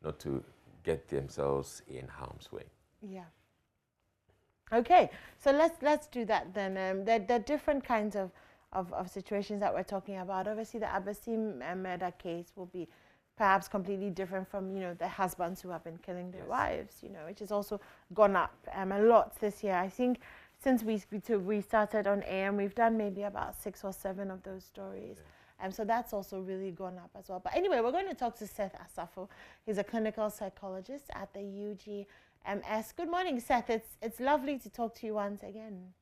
not to get themselves in harm's way. Yeah. Okay, so let's do that then. There are different kinds of situations that we're talking about. Obviously, the Abasim murder case will be perhaps completely different from, you know, the husbands who have been killing their wives, you know, which has also gone up a lot this year. I think since we started on AM, we've done maybe about 6 or 7 of those stories. So that's also really gone up as well. But anyway, we're going to talk to Seth Asafo. He's a clinical psychologist at the UGMS. Good morning, Seth. It's lovely to talk to you once again.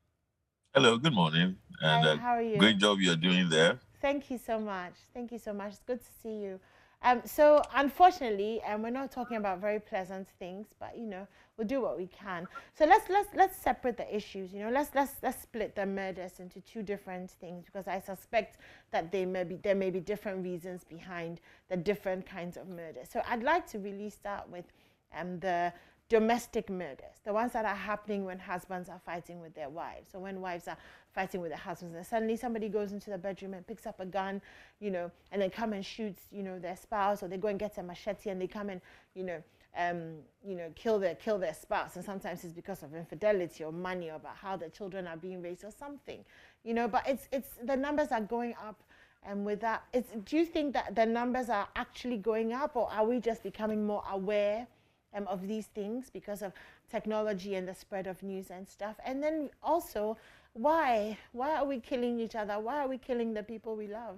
Hello, good morning. And Hi, how are you? great job you're doing there. Thank you so much. Thank you so much. It's good to see you. So unfortunately, we're not talking about very pleasant things, but you know, we'll do what we can. So let's separate the issues. You know, let's split the murders into 2 different things, because I suspect that there may be different reasons behind the different kinds of murders. So I'd like to really start with the domestic murders, the ones that are happening when husbands are fighting with their wives. So when wives are fighting with their husbands, and suddenly somebody goes into the bedroom and picks up a gun, you know, and then come and shoots, you know, their spouse, or they go and get a machete and they come and, you know, kill their spouse. And sometimes it's because of infidelity or money, or about how the children are being raised or something, you know. But it's the numbers are going up. And with that, do you think that the numbers are actually going up, or are we just becoming more aware of these things because of technology and the spread of news and stuff? And then also, why are we killing each other? Why are we killing the people we love?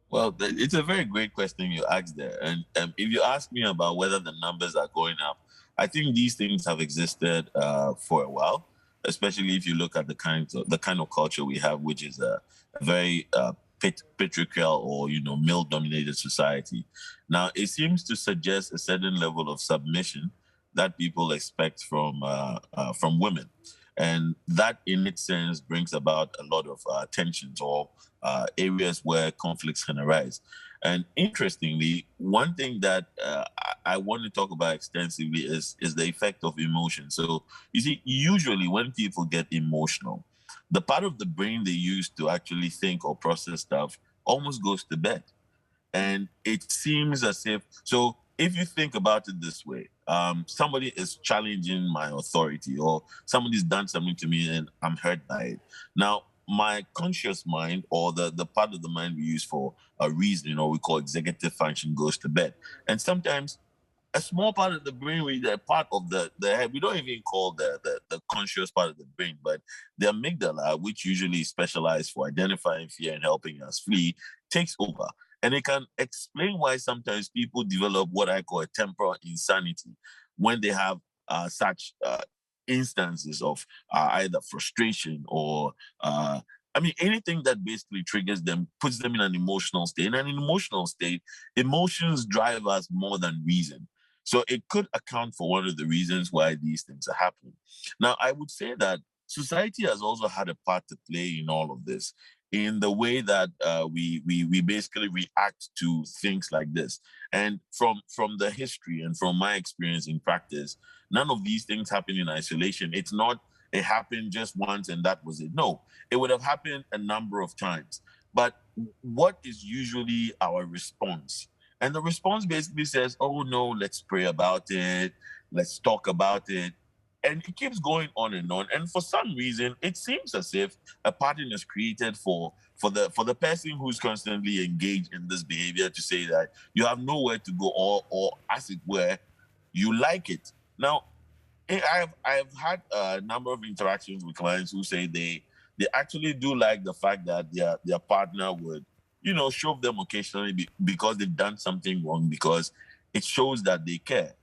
Well, it's a very great question you asked there. And if you ask me about whether the numbers are going up, I think these things have existed for a while, especially if you look at the kind of culture we have, which is a very patriarchal or, you know, male-dominated society. Now, it seems to suggest a certain level of submission that people expect from women. And that, in its sense, brings about a lot of tensions or areas where conflicts can arise. And interestingly, one thing that I want to talk about extensively is the effect of emotion. So, you see, usually when people get emotional, the part of the brain they use to actually think or process stuff almost goes to bed. And it seems as if you think about it this way, somebody is challenging my authority, or somebody's done something to me and I'm hurt by it. Now, my conscious mind, or the part of the mind we use for reasoning, or we call executive function, goes to bed. And sometimes a small part of the brain, the part of the head, we don't even call the conscious part of the brain, but the amygdala, which usually is specialized for identifying fear and helping us flee, takes over. And it can explain why sometimes people develop what I call a temporal insanity when they have such instances of either frustration or anything that basically triggers them, puts them in an emotional state. In an emotional state, emotions drive us more than reason. So it could account for one of the reasons why these things are happening. Now, I would say that society has also had a part to play in all of this, in the way that we basically react to things like this. And from the history and from my experience in practice, none of these things happen in isolation. It's not it happened just once and that was it. No, it would have happened a number of times. But what is usually our response? And the response basically says, oh no, let's pray about it. Let's talk about it. And it keeps going on and on. And for some reason, it seems as if a pattern is created for the person who's constantly engaged in this behavior to say that you have nowhere to go, or as it were, you like it. Now, I've had a number of interactions with clients who say they actually do like the fact that their partner would, shove them occasionally because they've done something wrong, because it shows that they care.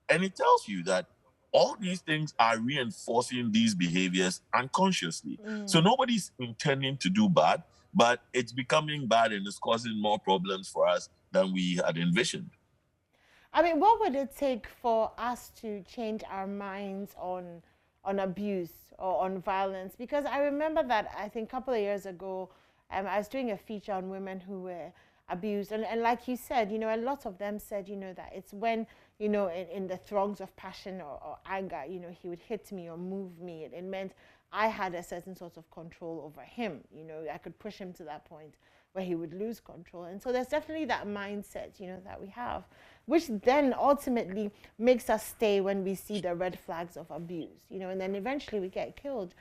And it tells you that all these things are reinforcing these behaviors unconsciously. So nobody's intending to do bad, but it's becoming bad and it's causing more problems for us than we had envisioned. I mean, what would it take for us to change our minds on abuse or on violence? Because I remember that I think a couple of years ago, I was doing a feature on women who were abused. And like you said, a lot of them said, that it's when, in the throngs of passion or anger, he would hit me or move me. It meant I had a certain sort of control over him. I could push him to that point where he would lose control. And so there's definitely that mindset, that we have. which then ultimately makes us stay when we see the red flags of abuse, you know, and then eventually we get killed.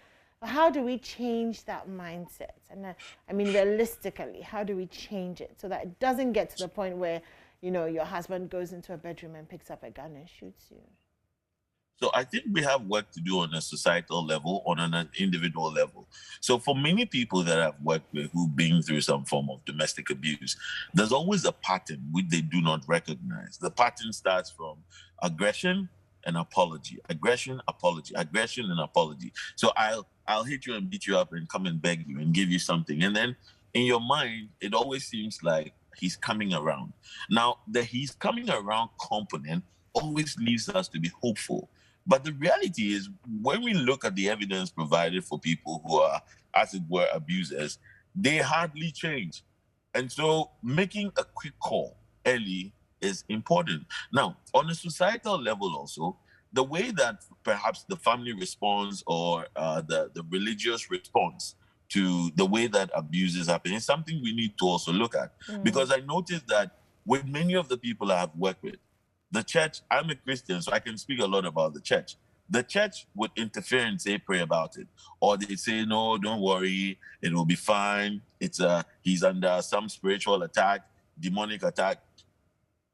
How do we change that mindset? And I mean, realistically, how do we change it so that it doesn't get to the point where, you know, your husband goes into a bedroom and picks up a gun and shoots you? So I think we have work to do on a societal level, on an individual level. So for many people that I've worked with who've been through some form of domestic abuse, there's always a pattern which they do not recognize. The pattern starts from aggression and apology, aggression, apology, aggression and apology. So I'll hit you and beat you up and come and beg you and give you something. And then in your mind, it always seems like he's coming around. Now, the he's coming around component always leaves us to be hopeful. But the reality is, when we look at the evidence provided for people who are, as it were, abusers, they hardly change. And so making a quick call early is important. Now, on a societal level also, the way that perhaps the family responds or the religious response to the way that abuses happen is something we need to also look at. Because I noticed that with many of the people I have worked with, the church, I'm a Christian, so I can speak a lot about the church. The church would interfere and say, pray about it. Or they say, no, don't worry, it will be fine. He's under some spiritual attack, demonic attack.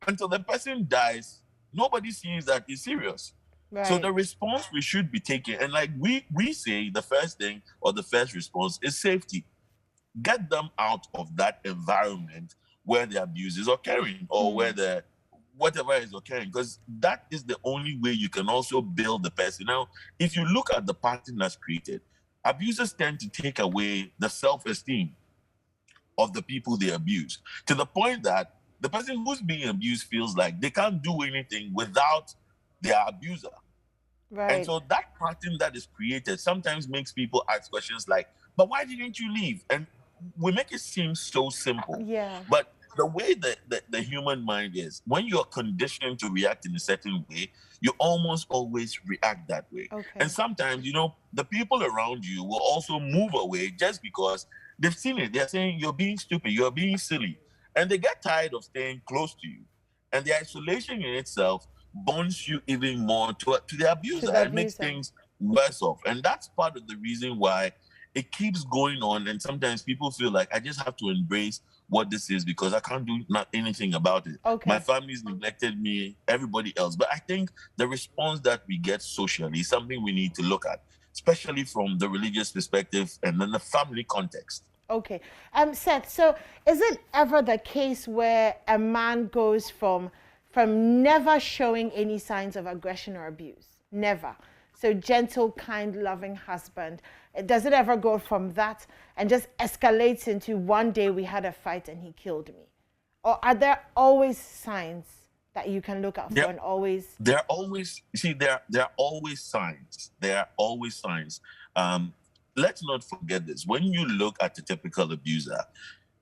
Until the person dies, nobody sees that it's serious. Right. So the response we should be taking, and like we say, the first thing or the first response is safety. Get them out of that environment where the abuse is occurring or where whatever is occurring, because that is the only way you can also build the person. Now, if you look at the pattern that's created, abusers tend to take away the self-esteem of the people they abuse, to the point that the person who's being abused feels like they can't do anything without their abuser. Right. And so that pattern that is created sometimes makes people ask questions like, but why didn't you leave? And we make it seem so simple. Yeah. But the way that the human mind is, when you're conditioned to react in a certain way, you almost always react that way. Okay. And sometimes, you know, the people around you will also move away just because they've seen it. They're saying, you're being stupid, you're being silly. And they get tired of staying close to you. And the isolation in itself bonds you even more to the abuser and makes things worse off. And that's part of the reason why it keeps going on. And sometimes people feel like, I just have to embrace what this is because I can't do anything about it. Okay. My family's neglected me, everybody else. But I think the response that we get socially is something we need to look at, especially from the religious perspective and then the family context. Okay. Seth, so is it ever the case where a man goes from never showing any signs of aggression or abuse? Never. So gentle, kind, loving husband. Does it ever go from that and just escalates into one day we had a fight and he killed me? Or are there always signs that you can look out for and always? There are always, there are always signs. There are always signs. Let's not forget this. When you look at the typical abuser,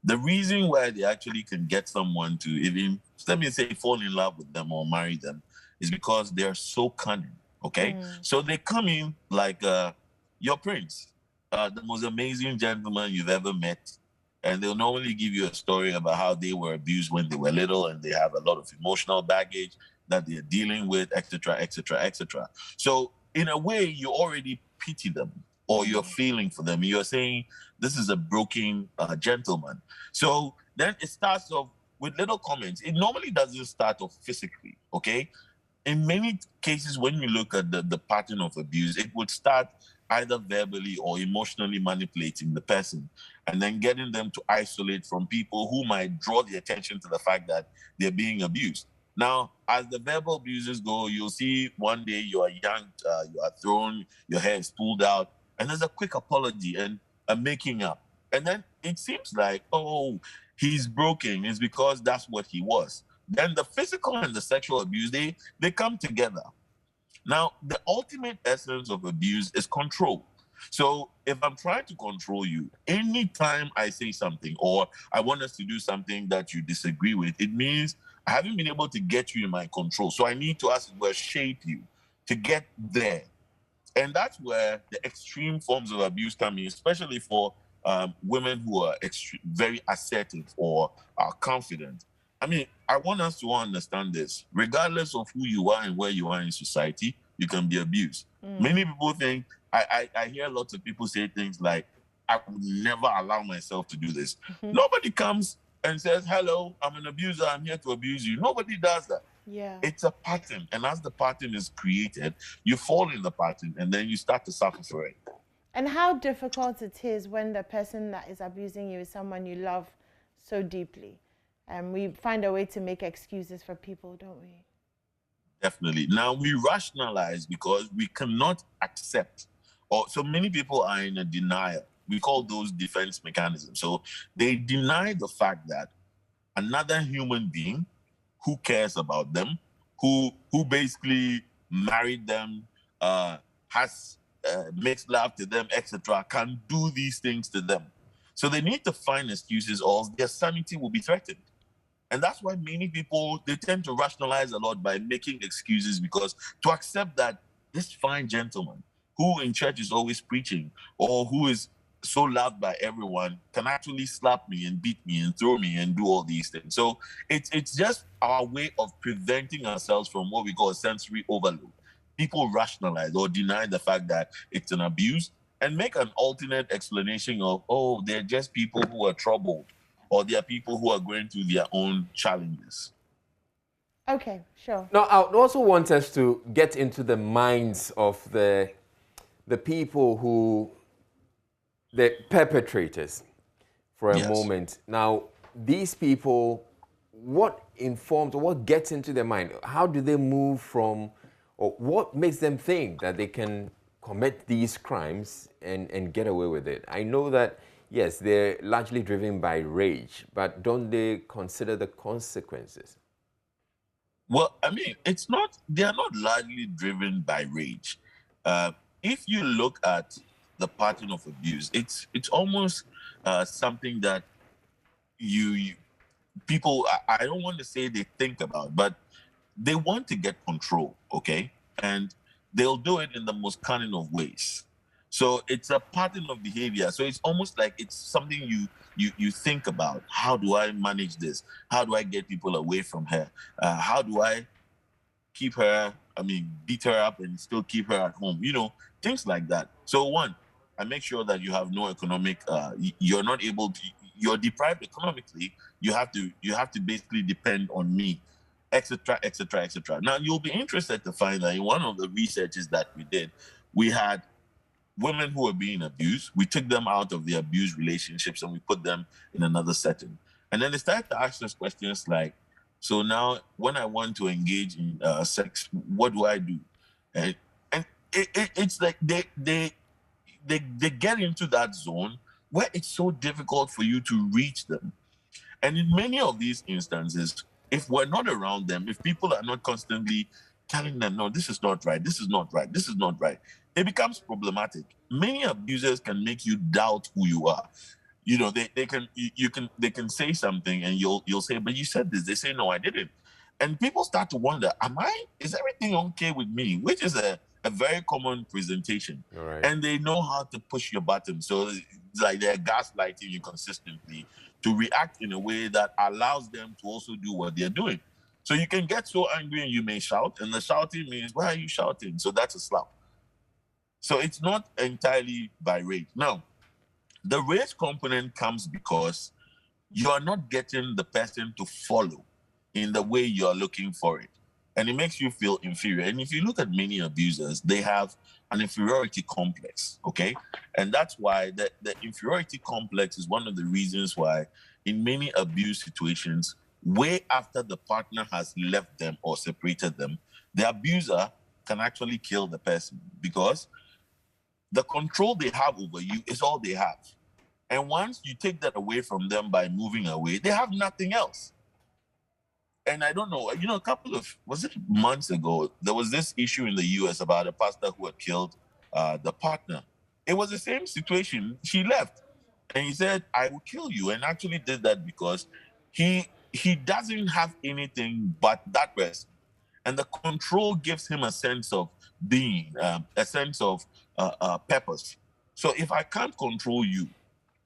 the reason why they actually can get someone to even, let me say, fall in love with them or marry them is because they're so cunning. Okay, so they come in like your prince, the most amazing gentleman you've ever met, and they'll normally give you a story about how they were abused when they were little, and they have a lot of emotional baggage that they're dealing with, etc., etc., etc. So in a way, you already pity them, or you're feeling for them. You're saying this is a broken gentleman. So then it starts off with little comments. It normally doesn't start off physically. Okay. In many cases, when you look at the pattern of abuse, it would start either verbally or emotionally manipulating the person and then getting them to isolate from people who might draw the attention to the fact that they're being abused. Now, as the verbal abuses go, you'll see one day you are yanked, you are thrown, your hair is pulled out, and there's a quick apology and a making up. And then it seems like, oh, he's broken. It's because that's what he was. Then the physical and the sexual abuse, they come together. Now, the ultimate essence of abuse is control. So if I'm trying to control you, anytime I say something or I want us to do something that you disagree with, it means I haven't been able to get you in my control. So I need to, as it were, shape you to get there. And that's where the extreme forms of abuse come in, especially for women who are very assertive or are confident. I mean, I want us to understand this. Regardless of who you are and where you are in society, you can be abused. Many people think, I hear lots of people say things like, I would never allow myself to do this. Nobody comes and says, hello, I'm an abuser, I'm here to abuse you. Nobody does that. Yeah. It's a pattern. And as the pattern is created, you fall in the pattern and then you start to suffer for it. And how difficult it is when the person that is abusing you is someone you love so deeply. We find a way to make excuses for people, don't we? Definitely. Now we rationalize because we cannot accept, or so many people are in a denial. We call those defense mechanisms. So they deny the fact that another human being who cares about them, who basically married them, has makes love to them, etc., can do these things to them. So they need to find excuses or their sanity will be threatened. And that's why many people, they tend to rationalize a lot by making excuses, because to accept that this fine gentleman who in church is always preaching or who is so loved by everyone can actually slap me and beat me and throw me and do all these things. So it's just our way of preventing ourselves from what we call a sensory overload. People rationalize or deny the fact that it's an abuse and make an alternate explanation of, oh, they're just people who are troubled, or there are people who are going through their own challenges. Okay, sure. Now, I also want us to get into the minds of the people who, the perpetrators, for a moment. Now, these people, what informs or what gets into their mind? How do they move from, or what makes them think that they can commit these crimes and get away with it? I know that, yes, they're largely driven by rage, but don't they consider the consequences? Well, I mean, they are not largely driven by rage. If you look at the pattern of abuse, it's almost something that people, I don't want to say they think about, but they want to get control, okay? And they'll do it in the most cunning of ways. So it's a pattern of behavior. So it's almost like it's something you think about. How do I manage this? How do I get people away from her? How do I keep her, beat her up and still keep her at home? Things like that. So one, I make sure that you have no economic, you're not able to, you're deprived economically. You have to basically depend on me, etc., etc., etc. Now, you'll be interested to find that in one of the researches that we did, we had women who were being abused. We took them out of the abused relationships and we put them in another setting. And then they started to ask us questions like, so now when I want to engage in sex, what do I do? And it's like they get into that zone where it's so difficult for you to reach them. And in many of these instances, if we're not around them, if people are not constantly telling them, no, this is not right, this is not right, this is not right, it becomes problematic. Many abusers can make you doubt who you are. They can say something and you'll say, but you said this. They say, no, I didn't. And people start to wonder, is everything okay with me? Which is a very common presentation. Right. And they know how to push your button. So it's like they're gaslighting you consistently to react in a way that allows them to also do what they're doing. So you can get so angry and you may shout, and the shouting means, why are you shouting? So that's a slap. So it's not entirely by rage. Now, the rage component comes because you are not getting the person to follow in the way you're looking for it. And it makes you feel inferior. And if you look at many abusers, they have an inferiority complex, okay? And that's why the inferiority complex is one of the reasons why in many abuse situations, way after the partner has left them or separated them, the abuser can actually kill the person because the control they have over you is all they have. And once you take that away from them by moving away, they have nothing else. And I don't know, a couple of, was it months ago, there was this issue in the US about a pastor who had killed the partner. It was the same situation. She left and he said, I will kill you. And actually did that because he doesn't have anything but that person. And the control gives him a sense of being, a sense of purpose. So if I can't control you,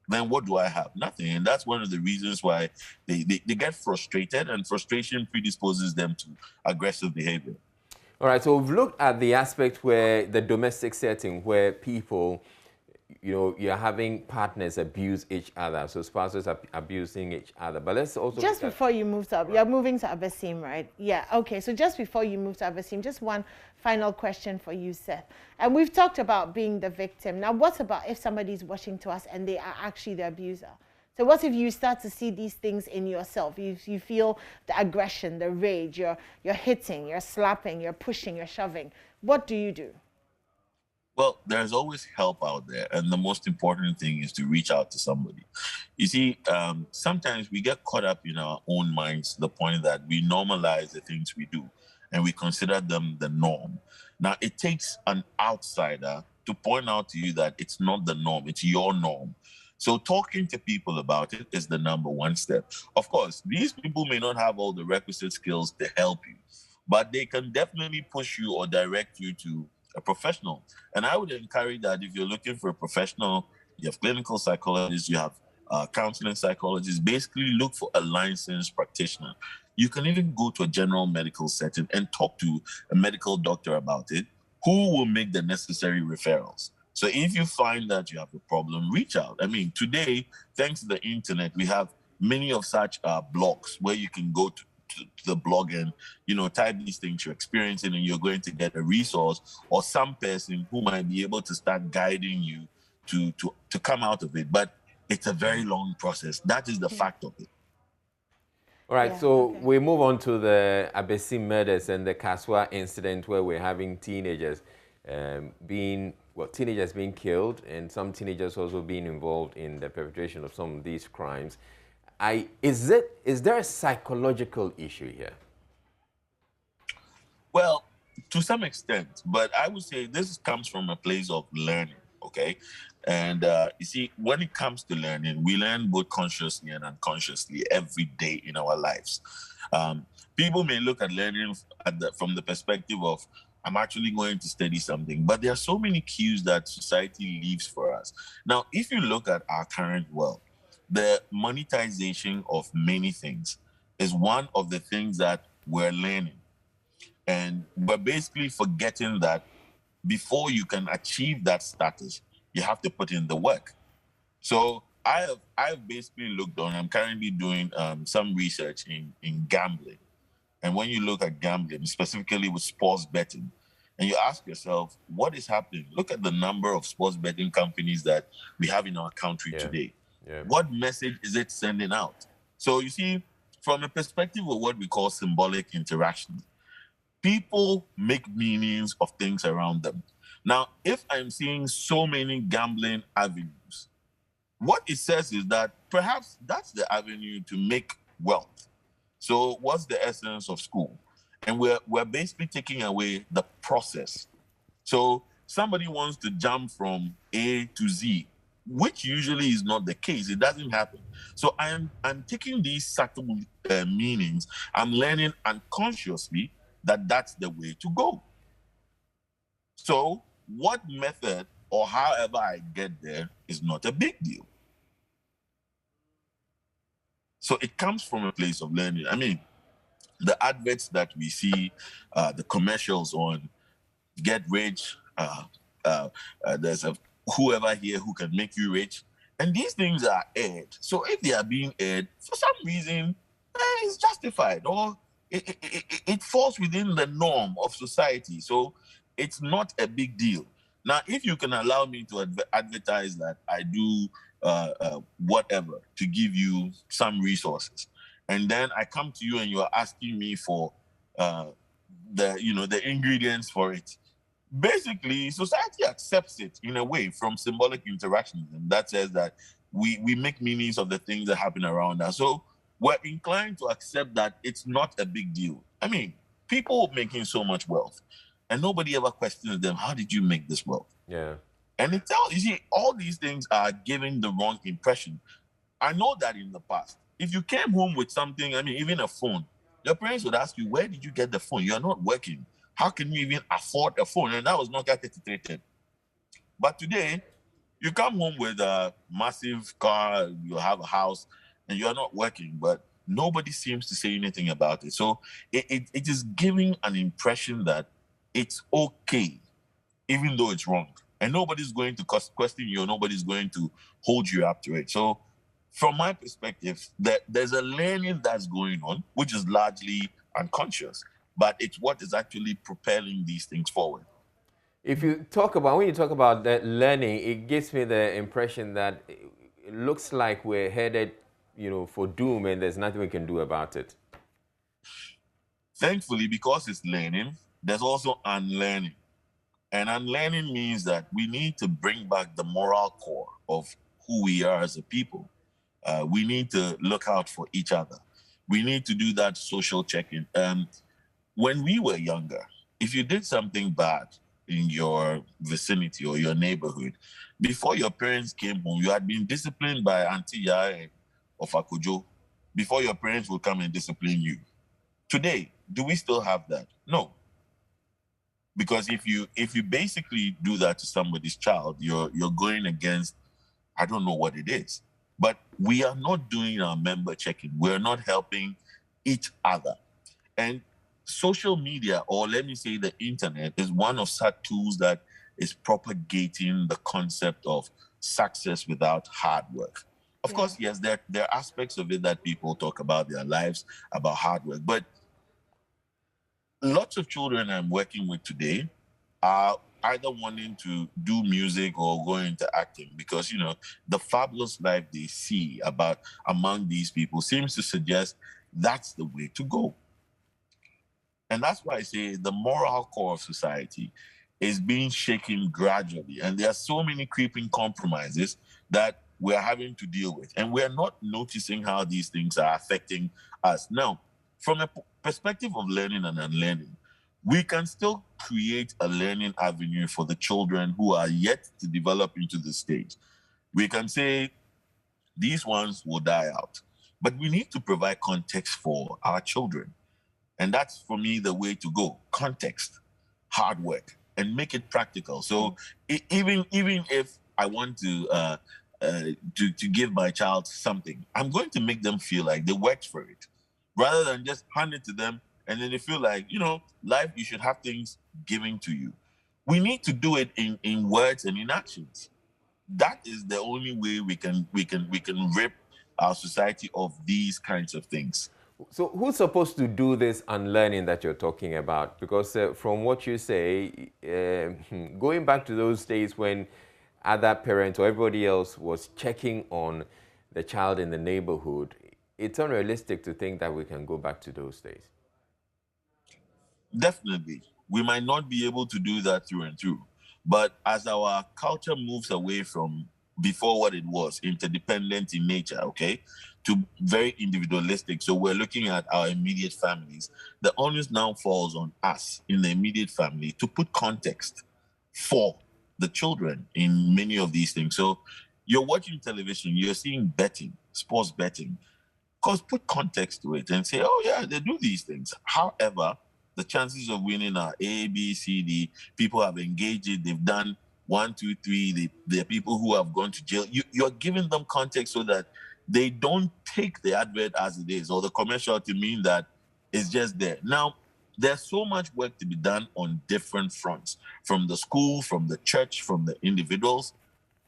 then what do I have? Nothing. And that's one of the reasons why they get frustrated, and frustration predisposes them to aggressive behavior. All right, so we've looked at the aspect where the domestic setting, where people, you're having partners abuse each other, so spouses are abusing each other. But let's also just before you move to, you're moving to Abasim, right? Yeah. Okay. So just before you move to Abasim, just one final question for you, Seth. And we've talked about being the victim. Now, what about if somebody's watching to us and they are actually the abuser? So what if you start to see these things in yourself? You feel the aggression, the rage, you're hitting, you're slapping, you're pushing, you're shoving. What do you do? Well, there's always help out there. And the most important thing is to reach out to somebody. You see, sometimes we get caught up in our own minds to the point that we normalize the things we do and we consider them the norm. Now, it takes an outsider to point out to you that it's not the norm, it's your norm. So talking to people about it is the number one step. Of course, these people may not have all the requisite skills to help you, but they can definitely push you or direct you to a professional. And I would encourage that if you're looking for a professional, you have clinical psychologists, you have counseling psychologists, basically look for a licensed practitioner. You can even go to a general medical setting and talk to a medical doctor about it, who will make the necessary referrals. So if you find that you have a problem, reach out. I mean, today, thanks to the internet, we have many of such blogs where you can go to the blog and, type these things you're experiencing, and you're going to get a resource or some person who might be able to start guiding you to come out of it. But it's a very long process. That is the fact of it. All right, we move on to the Abasim murders and the Kaswa incident, where we're having teenagers being killed, and some teenagers also being involved in the perpetration of some of these crimes. Is there a psychological issue here? Well, to some extent, but I would say this comes from a place of learning, okay? And you see, when it comes to learning, we learn both consciously and unconsciously every day in our lives. People may look at learning from the perspective of, I'm actually going to study something, but there are so many cues that society leaves for us. Now, if you look at our current world, the monetization of many things is one of the things that we're learning. And we're basically forgetting that before you can achieve that status, you have to put in the work. So I've basically looked on, I'm currently doing some research in gambling. And when you look at gambling, specifically with sports betting, and you ask yourself, what is happening? Look at the number of sports betting companies that we have in our country today. Yeah. What message is it sending out? So you see, from a perspective of what we call symbolic interaction, people make meanings of things around them. Now, if I'm seeing so many gambling avenues, what it says is that perhaps that's the avenue to make wealth. So what's the essence of school? And we're basically taking away the process. So somebody wants to jump from A to Z, which usually is not the case. It doesn't happen. So I'm taking these subtle meanings. I'm learning unconsciously that that's the way to go. So what method or however I get there is not a big deal. So it comes from a place of learning. I mean, the adverts that we see, the commercials on get rich, there's whoever here who can make you rich. And these things are aired. So if they are being aired, for some reason, it's justified, or it falls within the norm of society. So it's not a big deal. Now, if you can allow me to advertise that I do whatever to give you some resources, and then I come to you and you are asking me for the ingredients for it, basically society accepts it in a way from symbolic interactions, and that says that we make meanings of the things that happen around us. So we're inclined to accept that it's not a big deal. I mean, people making so much wealth, and nobody ever questions them, how did you make this wealth? Yeah. And you see, all these things are giving the wrong impression. I know that in the past, if you came home with something, I mean, even a phone, your parents would ask you, where did you get the phone? You're not working. How can you even afford a phone? And that was not calculated. But today, You come home with a massive car, you have a house, and you're not working, but nobody seems to say anything about it. So it is giving an impression that it's okay, even though it's wrong. And nobody's going to question you, or nobody's going to hold you up to it. So from my perspective, there's a learning that's going on, which is largely unconscious, but it's what is actually propelling these things forward. If you talk about, when you talk about that learning, it gives me the impression that it looks like we're headed, for doom, and there's nothing we can do about it. Thankfully, because it's learning, there's also unlearning. And unlearning means that we need to bring back the moral core of who we are as a people. We need to look out for each other. We need to do that social check-in. When we were younger, if you did something bad in your vicinity or your neighborhood, before your parents came home, you had been disciplined by Auntie Yaya of Akujo before your parents will come and discipline you. Today, do we still have that? No. Because if you basically do that to somebody's child, you're going against, I don't know what it is. But we are not doing our member checking. We're not helping each other. And social media, or let me say the internet, is one of such tools that is propagating the concept of success without hard work. Of course, yes, there are aspects of it that people talk about their lives, about hard work. But lots of children I'm working with today are either wanting to do music or go into acting because, the fabulous life they see among these people seems to suggest that's the way to go. And that's why I say the moral core of society is being shaken gradually. And there are so many creeping compromises that we're having to deal with. And we're not noticing how these things are affecting us. Now, from a perspective of learning and unlearning, we can still create a learning avenue for the children who are yet to develop into the stage. We can say these ones will die out, but we need to provide context for our children. And that's, for me, the way to go. Context, hard work, and make it practical. So even if I want to give my child something, I'm going to make them feel like they worked for it, rather than just hand it to them and then they feel like, life, you should have things given to you. We need to do it in words and in actions. That is the only way we can rip our society of these kinds of things. So who's supposed to do this unlearning that you're talking about? Because from what you say, going back to those days when other parents or everybody else was checking on the child in the neighborhood, it's unrealistic to think that we can go back to those days. Definitely. We might not be able to do that through and through. But as our culture moves away from before what it was, interdependent in nature, okay, to very individualistic. So we're looking at our immediate families. The onus now falls on us in the immediate family to put context for the children in many of these things. So you're watching television, you're seeing betting, sports betting. Of course, put context to it and say, oh yeah, they do these things. However, the chances of winning are A, B, C, D. People have engaged it. They've done 1, 2, 3. There are people who have gone to jail. You're giving them context so that they don't take the advert as it is or the commercial to mean that it's just there. Now, there's so much work to be done on different fronts, from the school, from the church, from the individuals.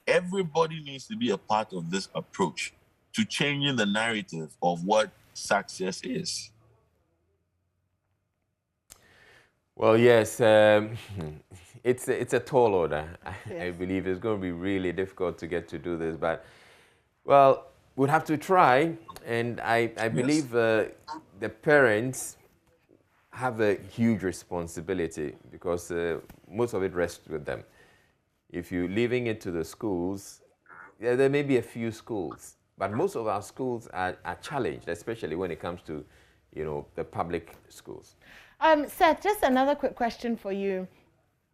Everybody needs to be a part of this approach to changing the narrative of what success is. Well, yes, it's a tall order. I believe it's going to be really difficult to get to do this, but, well, we'll have to try. And I believe the parents have a huge responsibility because most of it rests with them. If you're leaving it to the schools, there may be a few schools, but most of our schools are challenged, especially when it comes to, the public schools. Seth, just another quick question for you.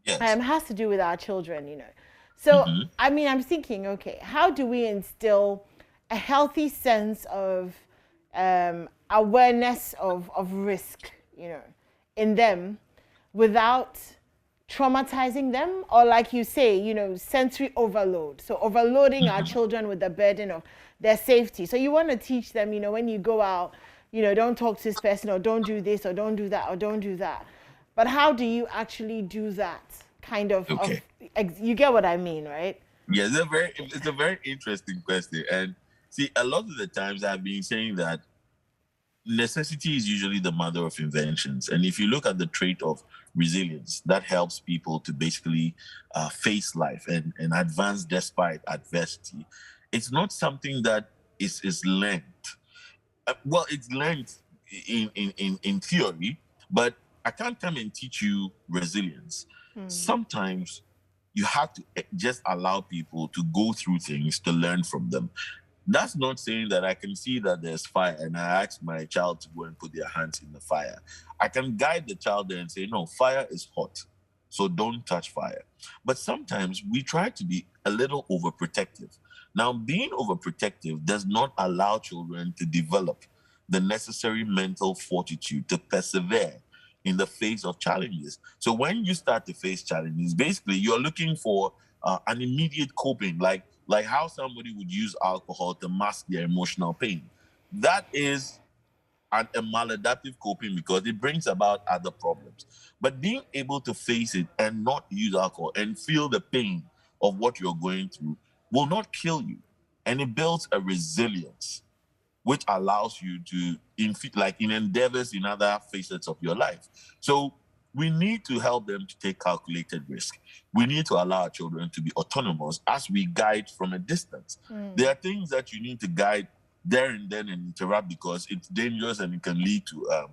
Yes. Has to do with our children, So, I mean, I'm thinking, okay, how do we instill a healthy sense of awareness of risk, in them without traumatizing them, or like you say, you know, sensory overload. So overloading our children with the burden of their safety. So you want to teach them, you know, when you go out, you know, don't talk to this person, or don't do this, or don't do that, or don't do that. But how do you actually do that? Kind of, Okay. You get what I mean, right? Yeah, it's a very interesting question. And see, a lot of the times I've been saying that necessity is usually the mother of inventions. And if you look at the trait of resilience, that helps people to basically face life and advance despite adversity. It's not something that is learned. Well, it's learned in theory, but I can't come and teach you resilience. Sometimes you have to just allow people to go through things to learn from them. That's not saying that I can see that there's fire and I ask my child to go and put their hands in the fire. I can guide the child there and say, no, fire is hot, so don't touch fire. But sometimes we try to be a little overprotective. Now, being overprotective does not allow children to develop the necessary mental fortitude to persevere in the face of challenges. So when you start to face challenges, basically you're looking for an immediate coping, like how somebody would use alcohol to mask their emotional pain. That is a maladaptive coping because it brings about other problems. But being able to face it and not use alcohol and feel the pain of what you're going through will not kill you. And it builds a resilience which allows you to, in endeavors in other facets of your life. So we need to help them to take calculated risk. We need to allow our children to be autonomous as we guide from a distance. There are things that you need to guide there and then and interrupt because it's dangerous and it can lead to,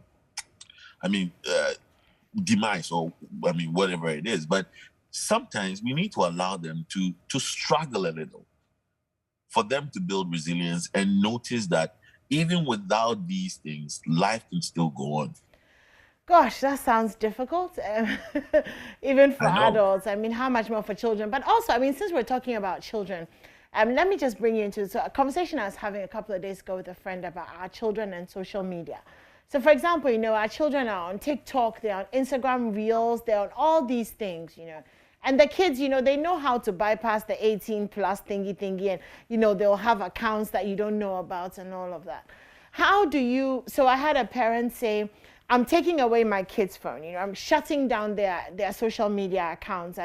demise or, whatever it is. But sometimes we need to allow them to struggle a little for them to build resilience and notice that even without these things, life can still go on. Gosh, that sounds difficult, even for adults. I mean, how much more for children? But also, I mean, since we're talking about children, let me just bring you into a conversation I was having a couple of days ago with a friend about our children and social media. So, for example, you know, our children are on TikTok, they're on Instagram Reels, they're on all these things, you know. And the kids, you know, they know how to bypass the 18 plus thingy, and, you know, they'll have accounts that you don't know about and all of that. How do you, so I had a parent say, I'm taking away my kids' phone, you know, I'm shutting down their social media accounts.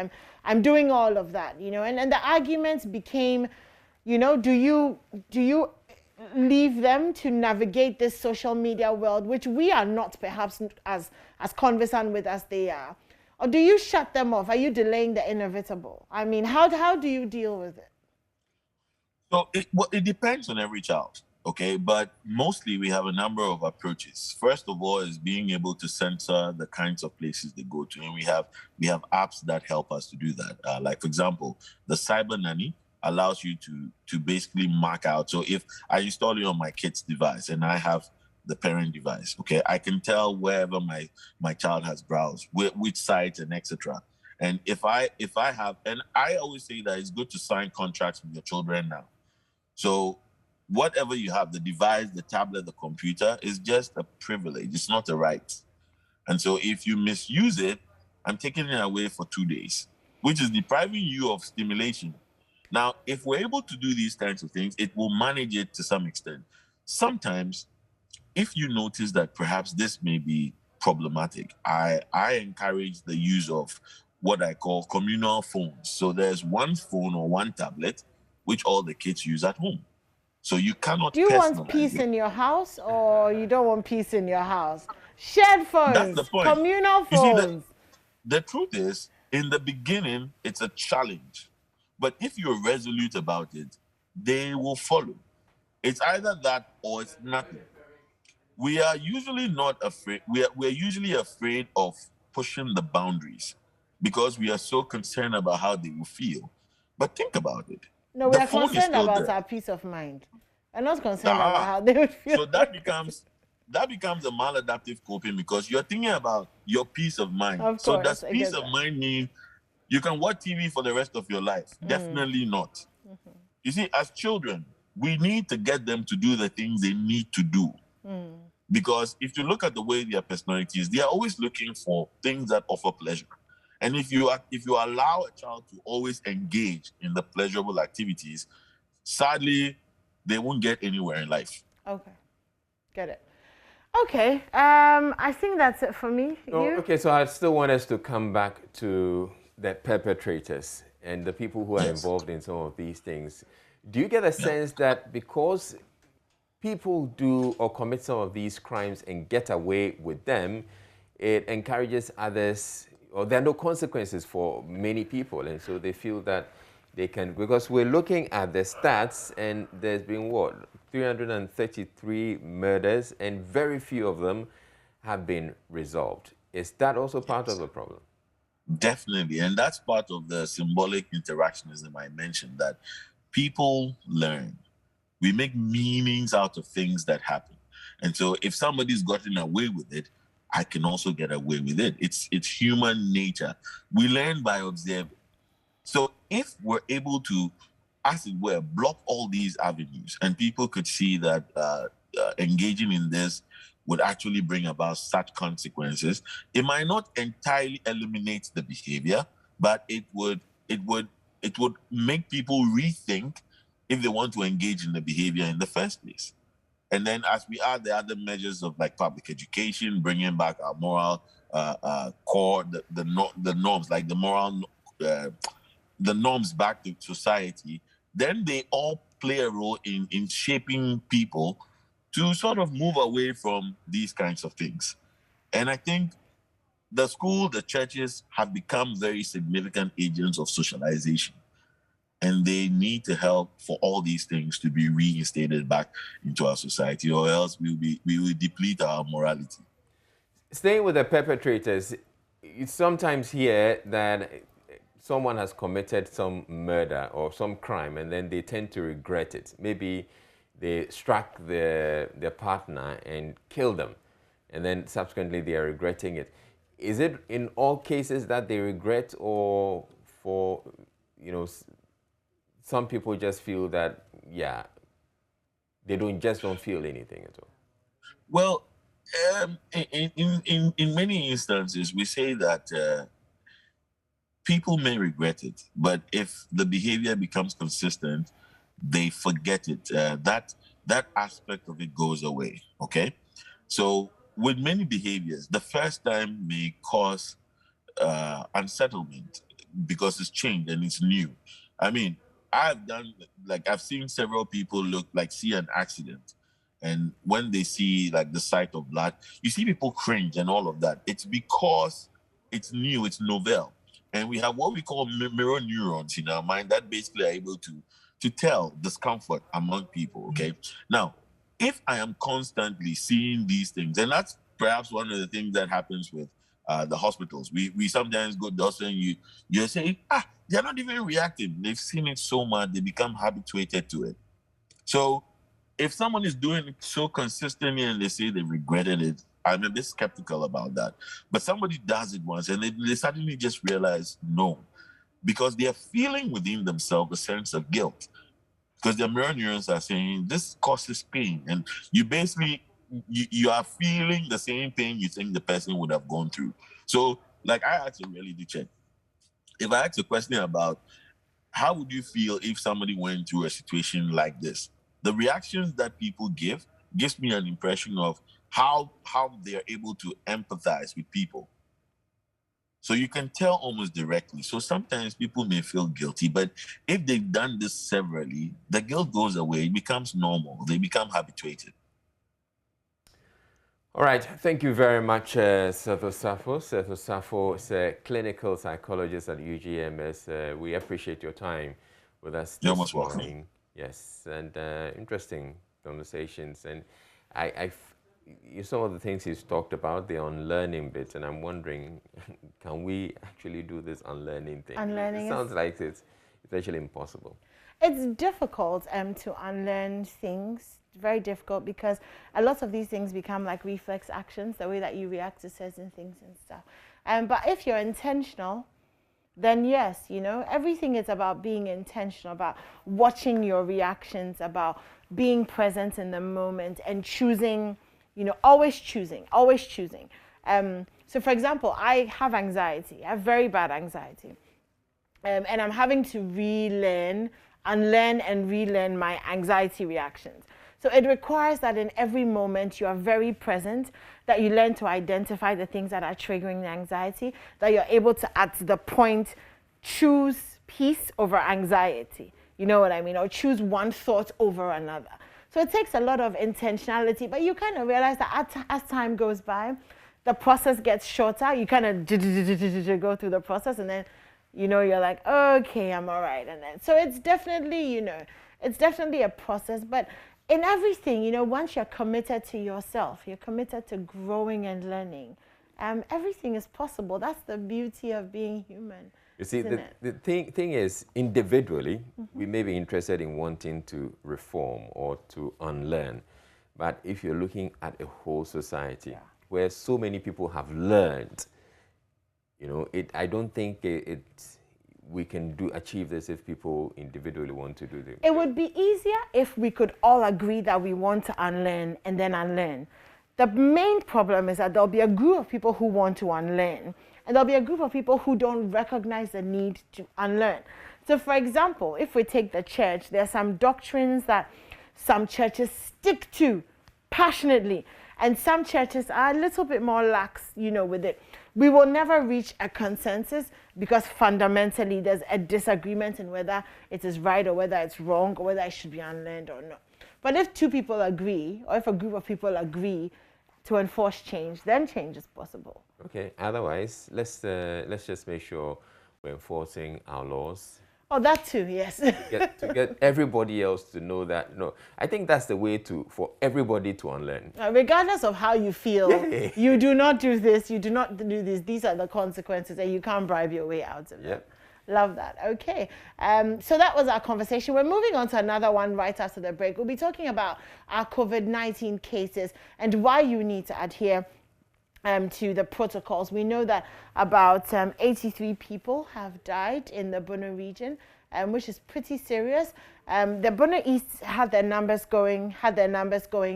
I'm doing all of that, you know, and the arguments became, you know, do you leave them to navigate this social media world, which we are not perhaps as conversant with as they are? Or do you shut them off? Are you delaying the inevitable? I mean, how do you deal with it? So it depends on every child, okay? But mostly we have a number of approaches. First of all is being able to censor the kinds of places they go to. And we have apps that help us to do that. Like, for example, the Cyber Nanny allows you to basically mark out. So if I install it on my kid's device and I have the parent device, okay, I can tell wherever my child has browsed, which sites and etc. And if I have, and I always say that it's good to sign contracts with your children now. So whatever you have, the device, the tablet, the computer, is just a privilege. It's not a right. And so if you misuse it, I'm taking it away for 2 days, which is depriving you of stimulation. Now, if we're able to do these kinds of things, it will manage it to some extent. Sometimes, if you notice that perhaps this may be problematic, I encourage the use of what I call communal phones. So there's one phone or one tablet which all the kids use at home. So you cannot. Do you want peace in your house, or you don't want peace in your house? Shared phones, that's the point. Communal phones. The truth is, in the beginning, it's a challenge. But if you're resolute about it, they will follow. It's either that or it's nothing. We are usually not afraid. We're usually afraid of pushing the boundaries because we are so concerned about how they will feel. But think about it. No, we are concerned about our peace of mind. We're not concerned about how they would feel. So that becomes a maladaptive coping because you're thinking about your peace of mind. Of course, so does peace of mind mean you can watch TV for the rest of your life? Definitely not. You see, as children, we need to get them to do the things they need to do. Because if you look at the way their personality is, they are always looking for things that offer pleasure. And if you allow a child to always engage in the pleasurable activities, sadly, they won't get anywhere in life. Okay, get it. Okay, I think that's it for me. Okay, so I still want us to come back to the perpetrators and the people who are involved in some of these things. Do you get a sense that because people do or commit some of these crimes and get away with them, it encourages others, or there are no consequences for many people, and so they feel that they can, because we're looking at the stats, and there's been, 333 murders, and very few of them have been resolved. Is that also part of the problem? Definitely, and that's part of the symbolic interactionism I mentioned, that people learn. We make meanings out of things that happen. And so if somebody's gotten away with it, I can also get away with it. It's human nature. We learn by observing. So if we're able to, as it were, block all these avenues, and people could see that engaging in this would actually bring about such consequences, it might not entirely eliminate the behavior, but it would make people rethink if they want to engage in the behavior in the first place. And then as we add the other measures of like public education, bringing back our moral core, the norms, like the moral, the norms back to society, then they all play a role in shaping people to sort of move away from these kinds of things. And I think the school, the churches have become very significant agents of socialization. And they need to help for all these things to be reinstated back into our society, or else we will deplete our morality. Staying with the perpetrators, you sometimes hear that someone has committed some murder or some crime, and then they tend to regret it. Maybe they struck their partner and killed them, and then subsequently they are regretting it. Is it in all cases that they regret, or for, some people just feel that, they don't feel anything at all? Well, in many instances, we say that people may regret it, but if the behavior becomes consistent, they forget it. That aspect of it goes away, okay? So with many behaviors, the first time may cause unsettlement because it's changed and it's new. I mean, I've seen several people see an accident, and when they see like the sight of blood, you see people cringe and all of that. It's because it's new, it's novel. And we have what we call mirror neurons in our mind that basically are able to tell discomfort among people, okay? Now, if I am constantly seeing these things, and that's perhaps one of the things that happens with the hospitals. We sometimes go to the hospital and you say, they're not even reacting. They've seen it so much, they become habituated to it. So if someone is doing it so consistently and they say they regretted it, I'm a bit skeptical about that. But somebody does it once and they suddenly just realize no, because they are feeling within themselves a sense of guilt, because their mirror neurons are saying this causes pain, and you basically you are feeling the same pain you think the person would have gone through. So like I actually really do check. If I ask a question about how would you feel if somebody went through a situation like this, the reactions that people gives me an impression of how they are able to empathize with people. So you can tell almost directly. So sometimes people may feel guilty, but if they've done this severally, the guilt goes away, it becomes normal, they become habituated. All right, thank you very much, Setho Safo. Setho Safo is a clinical psychologist at UGMS. We appreciate your time with us this morning. Welcome. Yes, and interesting conversations. And some of the things he's talked about, the unlearning bit, and I'm wondering, can we actually do this unlearning thing? Unlearning it sounds like it's actually impossible. It's difficult to unlearn things. Very difficult, because a lot of these things become like reflex actions, the way that you react to certain things and stuff. But if you're intentional, then yes, everything is about being intentional, about watching your reactions, about being present in the moment and choosing, always choosing. So for example, I have anxiety. I have very bad anxiety. And I'm having to unlearn and relearn my anxiety reactions. So it requires that in every moment you are very present, that you learn to identify the things that are triggering the anxiety, that you're able to, at the point, choose peace over anxiety. You know what I mean? Or choose one thought over another. So it takes a lot of intentionality, but you kind of realize that as time goes by, the process gets shorter. You kind of go through the process, and then, you're like, okay, I'm all right. And then, so it's definitely, it's definitely a process. But in everything, once you're committed to yourself, you're committed to growing and learning, everything is possible. That's the beauty of being human. You see, the thing is, individually, we may be interested in wanting to reform or to unlearn. But if you're looking at a whole society where so many people have learned, I don't think we can achieve this if people individually want to do it. It would be easier if we could all agree that we want to unlearn and then unlearn. The main problem is that there'll be a group of people who want to unlearn, and there'll be a group of people who don't recognize the need to unlearn. So for example, if we take the church, there are some doctrines that some churches stick to passionately, and some churches are a little bit more lax, with it. We will never reach a consensus because fundamentally there's a disagreement in whether it is right or whether it's wrong or whether it should be unlearned or not. But if two people agree, or if a group of people agree to enforce change, then change is possible. Okay. Otherwise, let's just make sure we're enforcing our laws. Oh, that too, yes. to get everybody else to know that. I think that's the way for everybody to unlearn. Regardless of how you feel, you do not do this, you do not do this. These are the consequences, and you can't bribe your way out of it. Love that. Okay. So that was our conversation. We're moving on to another one right after the break. We'll be talking about our COVID-19 cases and why you need to adhere to the protocols. We know that about 83 people have died in the Bono region, which is pretty serious. The Bono East had their numbers going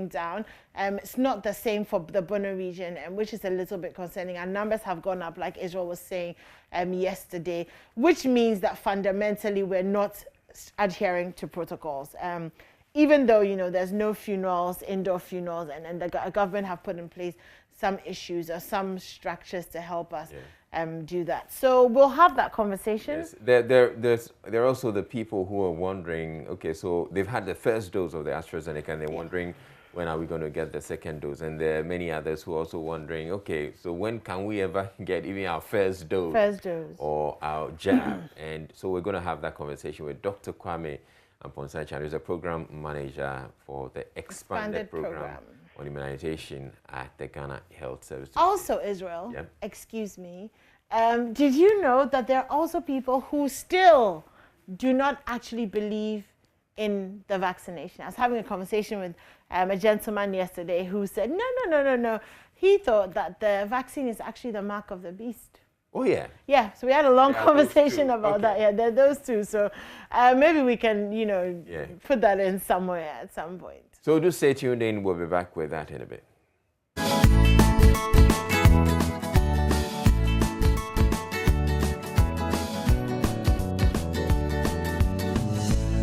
down. It's not the same for the Bono region, which is a little bit concerning. Our numbers have gone up, like Israel was saying yesterday, which means that fundamentally we're not adhering to protocols. Even though, there's no funerals, indoor funerals, and the government have put in place some issues or some structures to help us do that. So we'll have that conversation. Yes. There are also the people who are wondering, okay, so they've had the first dose of the AstraZeneca and they're wondering, when are we going to get the second dose? And there are many others who are also wondering, okay, so when can we ever get even our first dose? Or our jab? And so we're going to have that conversation with Dr. Kwame Amponsah, who's a program manager for the expanded program on immunization at the Ghana Health Service. Also, Israel, excuse me, did you know that there are also people who still do not actually believe in the vaccination? I was having a conversation with a gentleman yesterday who said, no. He thought that the vaccine is actually the mark of the beast. Oh, yeah. Yeah, so we had a long conversation about that. Yeah, there are those two. So maybe we can, put that in somewhere at some point. So do stay tuned in. We'll be back with that in a bit.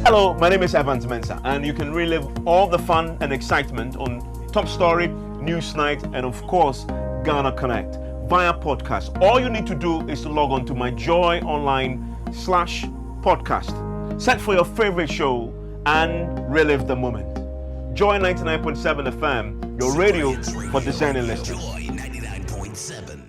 Hello, my name is Evans Mensah, and you can relive all the fun and excitement on Top Story, Newsnight, and of course, Ghana Connect via podcast. All you need to do is to log on to my JoyOnline/podcast. Search for your favorite show and relive the moment. Joy 99.7 FM, your radio for discerning listeners. Joy 99.7.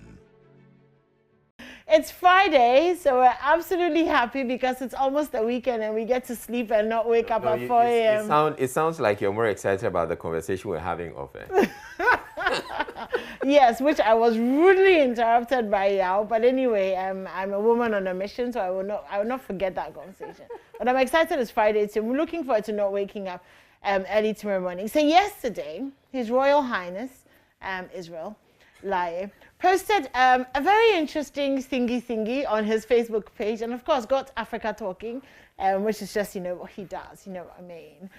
It's Friday, so we're absolutely happy because it's almost the weekend and we get to sleep and not wake up at 4 a.m. It sounds like you're more excited about the conversation we're having off air. Yes, which I was rudely interrupted by Yao. But anyway, I'm a woman on a mission, so I will not forget that conversation. But I'm excited it's Friday, so I'm looking forward to not waking up early tomorrow morning. So yesterday, His Royal Highness Israel Laye posted a very interesting thingy on his Facebook page, and of course got Africa talking. which is just, what he does, you know what I mean.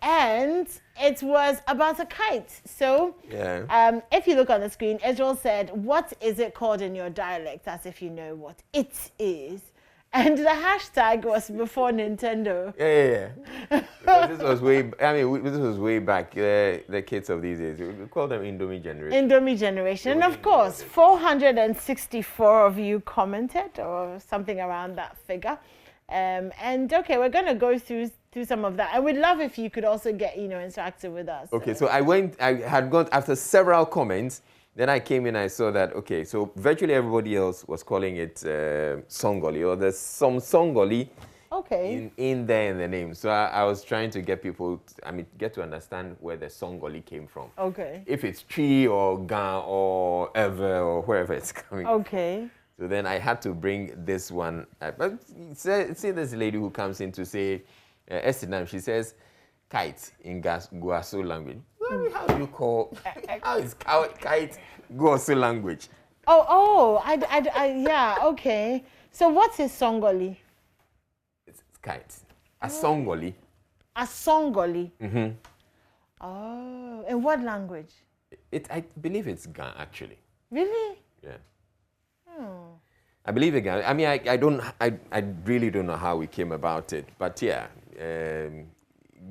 And it was about a kite. So if you look on the screen, Israel said, what is it called in your dialect? As if you know what it is. And the hashtag was before Nintendo. Because this was way back. The kids of these days, we call them Indomie generation. Indomie generation. And of course, 464 of you commented, or something around that figure. And okay, we're going to go through some of that. I would love if you could also get, interactive with us. Okay, so I had gone after several comments. Then I came in, I saw that, okay, so virtually everybody else was calling it Songoli, or there's some Songoli in there in the name. So I was trying to get people, get to understand where the Songoli came from. Okay. If it's Tree or Gan or Ever or wherever it's coming from. Okay. So then I had to bring this one. But see this lady who comes in to say, Estinam, she says, kite in Guaso language. How do you call, how is kite Guaso language? Yeah, okay. So what is Songoli? It's kite. A Songoli. A Songoli? Mm-hmm. Oh, in what language? I believe it's Gan, actually. Really? Yeah. Oh. I believe it Gan. I really don't know how we came about it. But yeah,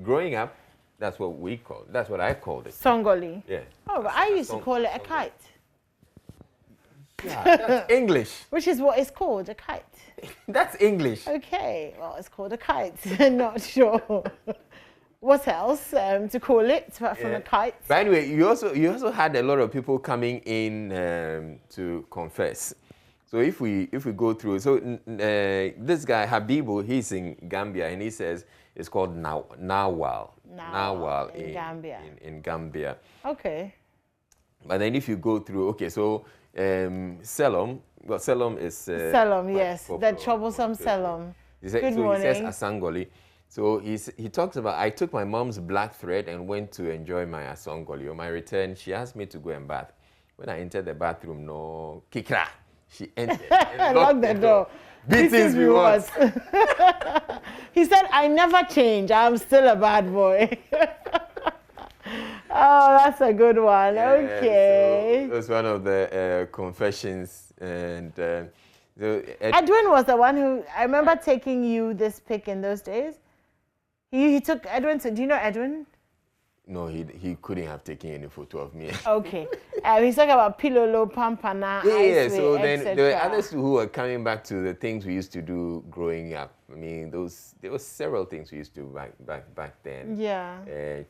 growing up, that's what I called it. Songoli? Yeah. Oh, but I used to call it a kite. Yeah, that's English. Which is what it's called, a kite. That's English. Okay, well, it's called a kite. Not sure what else to call it apart from a kite. But anyway, you also had a lot of people coming in to confess. So if we go through, so this guy Habibu, he's in Gambia, and he says it's called Nawal in Gambia. In Gambia. Okay. But then if you go through, okay, so Selom, well, Selom is Selom, yes, the troublesome Selom. Good morning. He says Asangoli. So he talks about, I took my mom's black thread and went to enjoy my Asangoli. On my return, she asked me to go and bath. When I entered the bathroom, no kikra. She entered and locked the door. Beatings me once. He said, I never change. I'm still a bad boy. Oh, that's a good one. Okay. So it was one of the confessions. And Edwin was the one who, I remember taking you this pic in those days. He took Edwin, so do you know Edwin? No, he couldn't have taken any photo of me. Okay. He's talking about Pilolo, Pampana, yeah, so then there were others who were coming back to the things we used to do growing up. I mean, there were several things we used to do back then. Yeah.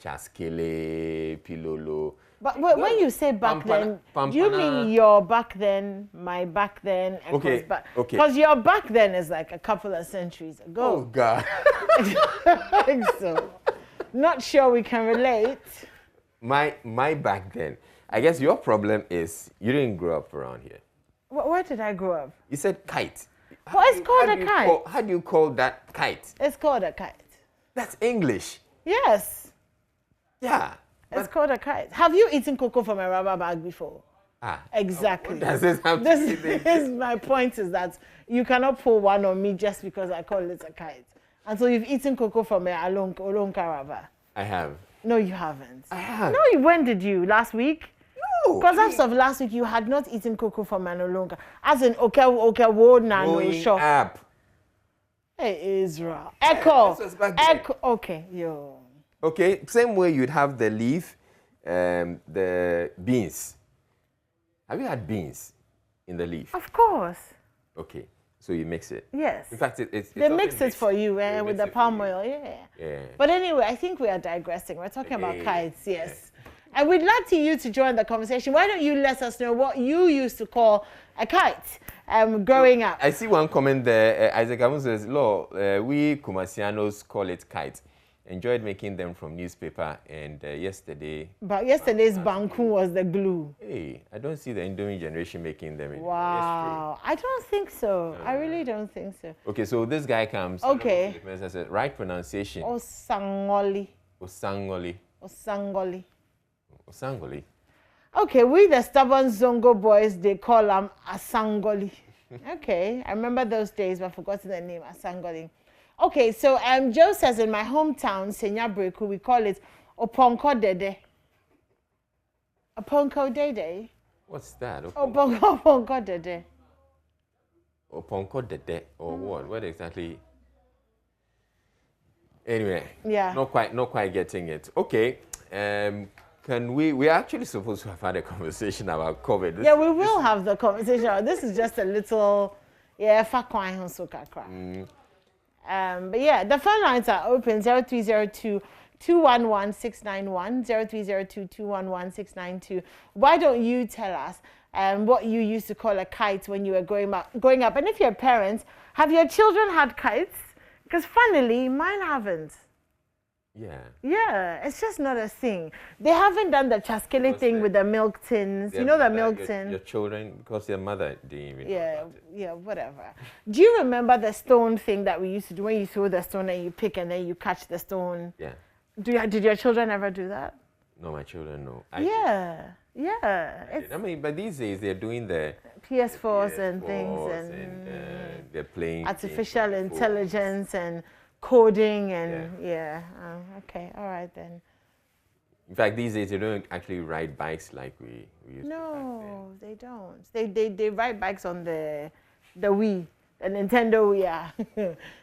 Chaskele, Pilolo. But when you say back then, do you mean your back then, my back then? Okay. Because your back then is like a couple of centuries ago. Oh, God. I think so. Not sure we can relate. My back then. I guess your problem is you didn't grow up around here. Where did I grow up? You said kite. Well, it's called a kite. How do you call that kite? It's called a kite. That's English. Yes. Yeah. It's called a kite. Have you eaten cocoa from a rubber bag before? Exactly. What does this have to do with it? My point is that you cannot pull one on me just because I call it a kite. And so you've eaten cocoa from a Olonka rubber. I have. No, you haven't. I have. No, when did you? Last week? No. Because as of last week, you had not eaten cocoa from an Olonka. As in, okay, wood no shop. Up. Hey, Israel. Echo. Echo. Okay, yo. Okay, same way you'd have the leaf, the beans. Have you had beans in the leaf? Of course. Okay, so you mix it. Yes. In fact, they mix it for you with the palm oil. Yeah. But anyway, I think we are digressing. We're talking about kites. Yes. And we'd like you to join the conversation. Why don't you let us know what you used to call a kite growing up? I see one comment there. Isaac Amun says, we Kumasianos call it kite. Enjoyed making them from newspaper, and yesterday... But yesterday's Banku was the glue. Hey, I don't see the Indomie generation making them. Wow. I don't think so. I really don't think so. Okay, so this guy comes. Okay. I said, right pronunciation. Osangoli. Osangoli. Osangoli. Osangoli. Okay, we the stubborn Zongo boys, they call them Asangoli. Okay, I remember those days, but I've forgotten the name, Asangoli. Okay, so Joe says in my hometown, Senyabreku, we call it Oponko Dede. Oponko Dede? What's that? Oponko Dede. Oponko Dede, or what? What exactly? Anyway, yeah, not quite getting it. Okay, can we're actually supposed to have had a conversation about COVID. We will have the conversation. This is just a little, but yeah, the phone lines are open, 0302 211 691, 0302 211 692. Why don't you tell us what you used to call a kite when you were growing up? And if you're parents, have your children had kites? Because funnily, mine haven't. Yeah, it's just not a thing. They haven't done the chaskele thing with the milk tins. You know the milk tin? Your children, because their mother didn't even Yeah, whatever. Do you remember the stone thing that we used to do when you throw the stone and you pick and then you catch the stone? Yeah. Did your children ever do that? No, my children, no. I mean, but these days they're doing the PS4s and things, and they're playing artificial intelligence and coding and okay, all right then. In fact, these days they don't actually ride bikes like we used to. No, they don't. They ride bikes on the Wii, the Nintendo Wii. Yeah.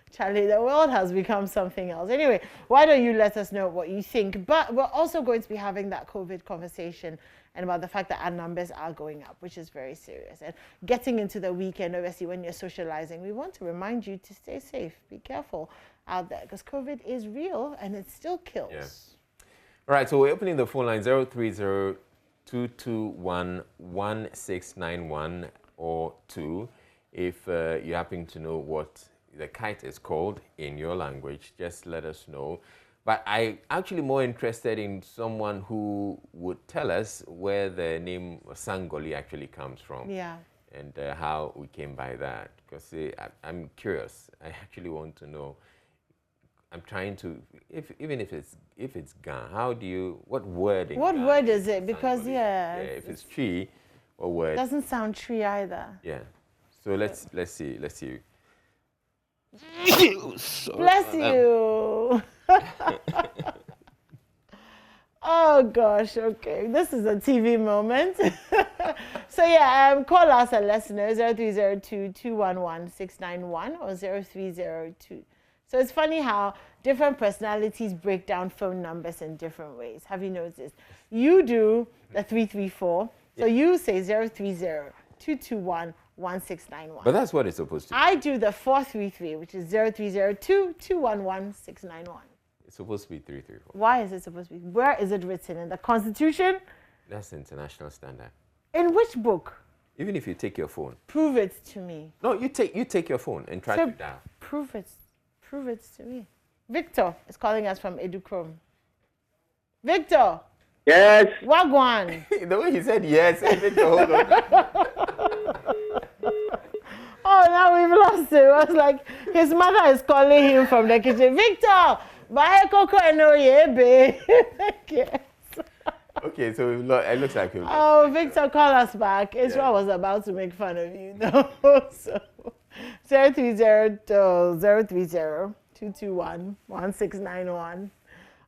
Charlie, the world has become something else. Anyway, why don't you let us know what you think? But we're also going to be having that COVID conversation and about the fact that our numbers are going up, which is very serious. And getting into the weekend, obviously, when you're socializing, we want to remind you to stay safe. Be careful out there because COVID is real and it still kills. Yeah. All right, so we're opening the phone line 030-221-1691 or 2. If you happen to know what the kite is called in your language, just let us know. But I'm actually more interested in someone who would tell us where the name Sangoli actually comes from. Yeah. And how we came by that. Because I'm curious. I actually want to know. I'm trying to, even if it's Ga, how do you, what word in What Ga word is it? Because if it's tree, what word? It doesn't sound tree either. Yeah. So let's see. Bless you. Oh gosh, okay. This is a TV moment. So yeah, call us and let us know 0302-211-691 or 0302. So it's funny how different personalities break down phone numbers in different ways. Have you noticed? You do the 334. So you say 030-221-1691. But that's what it's supposed to be. I do the 433, which is 0302-211-691. It's supposed to be 334. Why is it supposed to be? Where is it written? In the Constitution? That's the international standard. In which book? Even if you take your phone. Prove it to me. No, you take your phone and try to dial. Prove it to me. Victor is calling us from Edukrom. Victor. Yes. Wagwan. The way he said yes, Victor, hold on. Oh, now we've lost it. It was like his mother is calling him from the kitchen. Victor, buy cocoa and no babe. Yes. Okay, so it looks like we've lost. Victor, call us back. Israel was about to make fun of you, though. So 030-221-1691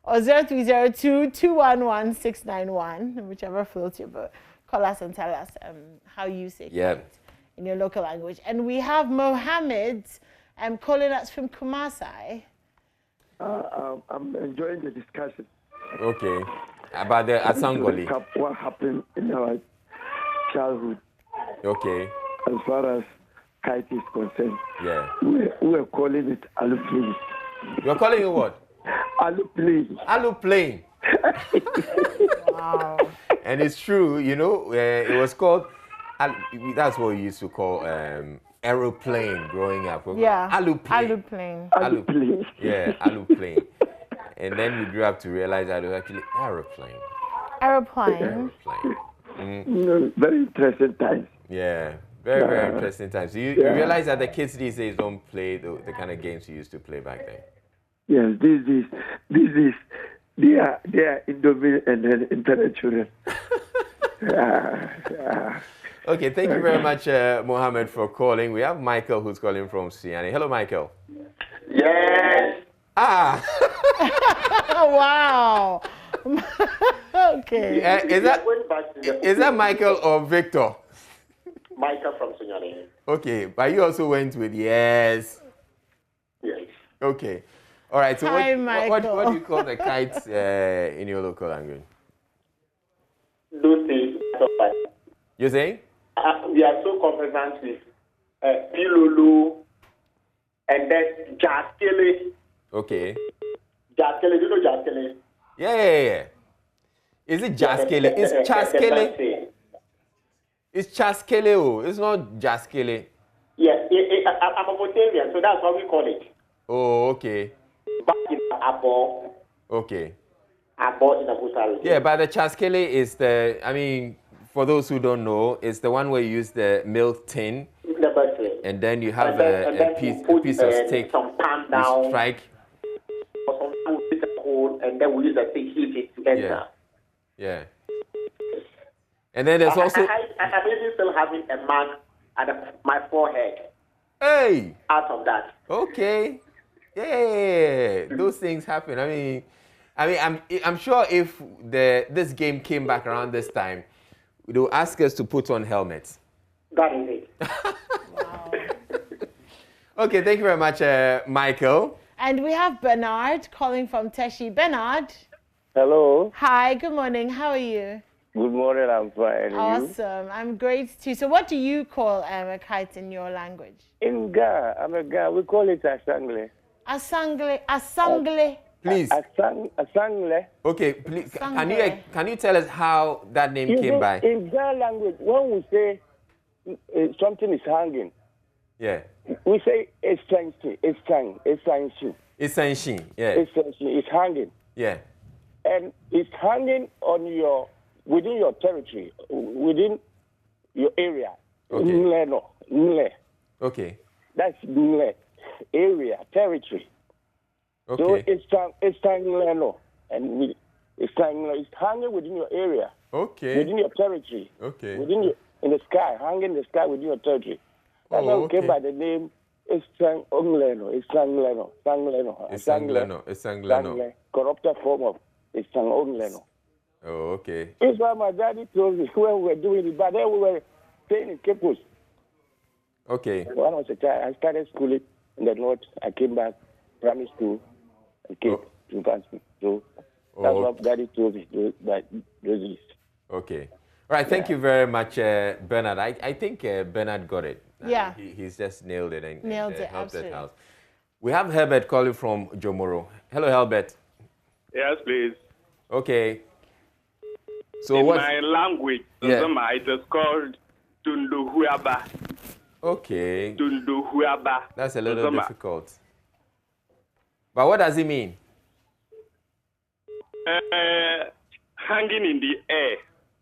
or 030-221-1691, whichever floats your boat. Call us and tell us how you say it in your local language. And we have Mohammed calling us from Kumasi. I'm enjoying the discussion. Okay. About the Asangoli. What happened in our childhood. Okay. As far as kite is concerned. Yeah. We were calling it aluplane. You're calling it what? Aluplane. Aluplane. Wow. And it's true, you know, it was called, that's what we used to call aeroplane growing up. Yeah. Aluplane. Aluplane. Yeah, aluplane. And then we grew up to realize that it was actually aeroplane. Aeroplane. Very interesting times. Yeah, very interesting times. So you realize that the kids these days don't play the kind of games you used to play back then. Yes, they are Indomie and then internet children. Okay, thank you very much, Mohammed, for calling. We have Michael who's calling from Siani. Hello, Michael. Yeah. Ah. Wow. Okay. Is that Michael or Victor? Michael from Sunyani. Okay, but you also went with yes. Yes. Okay. All right. So Hi, what do Michael. you call the kites in your local language? Those things. You saying? We are so conversant with Pilulu and then Jaskele. Okay. Jaskele, do you know Jaskele? Yeah. Is it Jaskele? It's Chaskele. It's Chaskele. Oh, it's not Jaskele. Yes, I'm a Botanian, so that's what we call it. Oh, okay. Back in Abo. Okay. Abo in the Busa. Yeah, but the Chaskele is for those who don't know, it's the one where you use the milk tin. And then you have a piece of stick. Some pan down. You strike. Or sometimes we use a hole and then we use a stick heat it to enter. Yeah. And then there's also. I'm even still having a mark at my forehead. Hey. Out of that. Okay. Yeah. Those things happen. I'm sure if this game came back around this time, they'll ask us to put on helmets. That is it. Wow. Okay, thank you very much, Michael. And we have Bernard calling from Teshi. Bernard. Hello. Hi, good morning. How are you? Good morning, I'm fine. Awesome. I'm great too. So what do you call a kite in your language? In Ga, I'm a Ga. We call it Asangle. Asangle. Please. Asangle. Okay, please. Can you tell us how that name came by? In Ga language, when we say something is hanging, yeah, we say it's hanging. It's hanging. Yeah. It's hanging. Yeah. And it's hanging on within your territory, within your area. Okay. Okay. That's Nle, area, territory. Okay. So it's hanging, and it's hanging within your area. Okay. Within your territory. Okay. In the sky, hanging in the sky within your territory. That's how it came by the name. It's Sangleno. It's Sangleno. It's Sangleno. Corrupted form of it's Sangleno. Oh, okay. It's why my daddy told me when we were doing it, but then we were staying in Cape Coast. Okay. When I was a child, I started schooling in the north. I came back, primary school, and came to university. So that's what daddy told me. Those Okay. All right. Thank you very much, Bernard. I think Bernard got it. Yeah. He's just nailed it and nailed it, helped absolutely. that house. We have Herbert calling from Jomoro. Hello, Herbert. Yes, please. Okay. So in what? My language, it is called Tunduhuaba. Okay. Tunduhuaba. That's a little difficult. But what does it mean? Hanging in the air.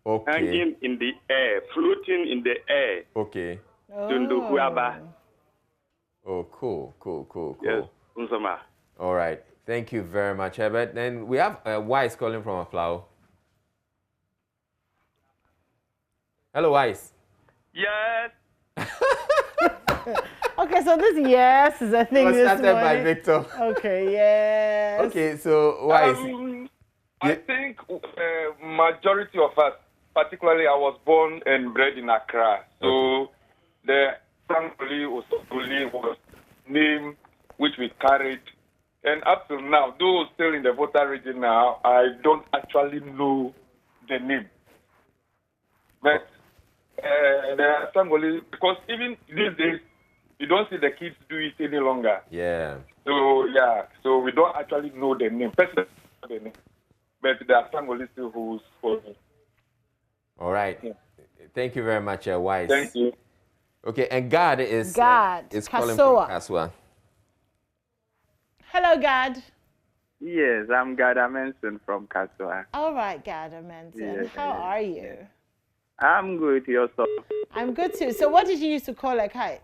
Okay. Hanging in the air, floating in the air. Okay. Tunduhuaba. Oh, cool. Yes, Unsama. All right. Thank you very much, Herbert. Then we have Wise calling from Aflao. Hello, Wise. Yes. Okay, so this yes is a thing this morning. Started by Victor. Okay, yes. Okay, so Wise. I think majority of us, particularly I was born and bred in Accra, so the family was name which we carried. And up till now, though still in the voter region now, I don't actually know the name. But there are some because even these days, you don't see the kids do it any longer. Yeah. So we don't actually know the name. Personally, the name. But there are some still who's spoken. All right. Yeah. Thank you very much, Wise. Thank you. Okay, and God is calling from Kaswa. Hello, Gad. Yes, I'm Gad Amenson from Kaswa. All right, Gad Amenson. How are you? I'm good. Yourself? I'm good too. So what did you used to call a kite?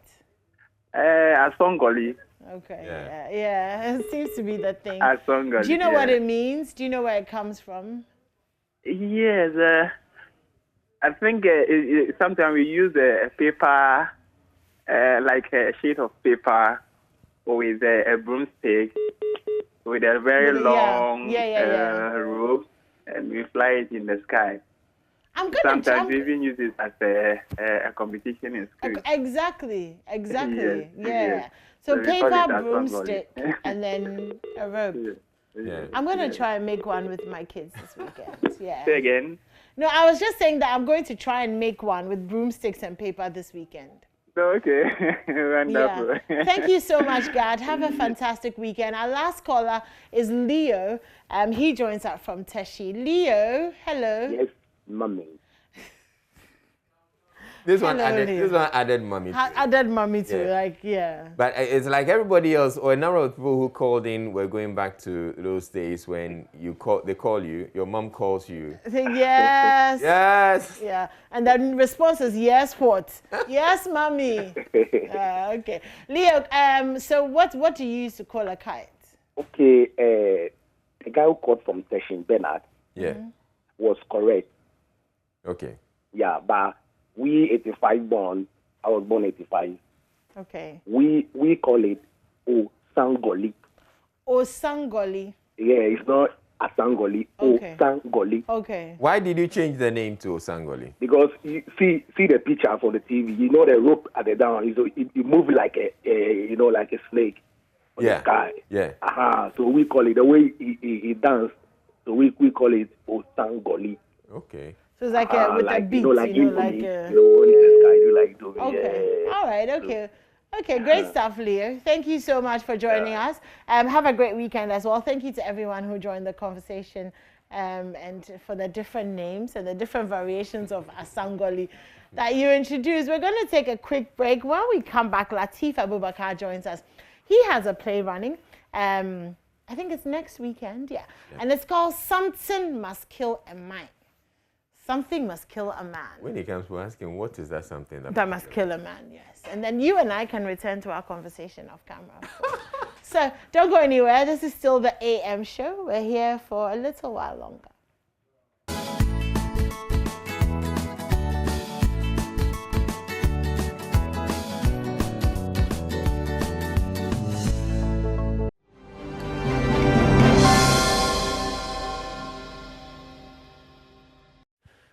Asongoli. Okay, yeah. It seems to be the thing. Asongoli. Do you know what it means? Do you know where it comes from? Yes, I think sometimes we use a paper, like a sheet of paper with a broomstick, with a very long Yeah. rope, and we fly it in the sky. Sometimes we even use it as a competition in school. Exactly. Yes, Yeah. yes. So we call paper, it Asangoli. broomstick, and then a rope. Yeah. I'm going to try and make one with my kids this weekend. Yeah. Say again? No, I was just saying that I'm going to try and make one with broomsticks and paper this weekend. Okay, wonderful. Yeah. Thank you so much, Gad. Have a fantastic weekend. Our last caller is Leo. He joins us from Teshi. Leo, hello. Yes, mommy. This one added mommy. Added mommy too, yeah. But it's like everybody else, or a number of people who called in were going back to those days when they call you, your mom calls you. Yes. Yes. Yeah. And then response is yes, what? Yes, mommy. Okay. Leo, so what do you use to call a kite? Okay, the guy who called from Session, Bernard, was correct. Okay. Yeah, but we 85 born, I was born 85. Okay. We call it Osangoli. Osangoli. Yeah, it's not Asangoli. Okay. Osangoli. Okay. Why did you change the name to Osangoli? Because you see the picture for the TV. You know the rope at the down. It move like a like a snake on the sky. Yeah. So we call it the way he dance. So we call it Osangoli. Okay. So it's like with a beat, Okay. All right. Okay. Okay. Great stuff, Leo. Thank you so much for joining us. Have a great weekend as well. Thank you to everyone who joined the conversation, and for the different names and the different variations of Asangoli that you introduced. We're going to take a quick break. When we come back, Lateef Abubakar joins us. He has a play running. I think it's next weekend. And it's called Something Must Kill a Man. Something must kill a man. When he comes, we're asking, what is that something that must kill a man? Yes. And then you and I can return to our conversation off camera. So don't go anywhere. This is still the AM show. We're here for a little while longer.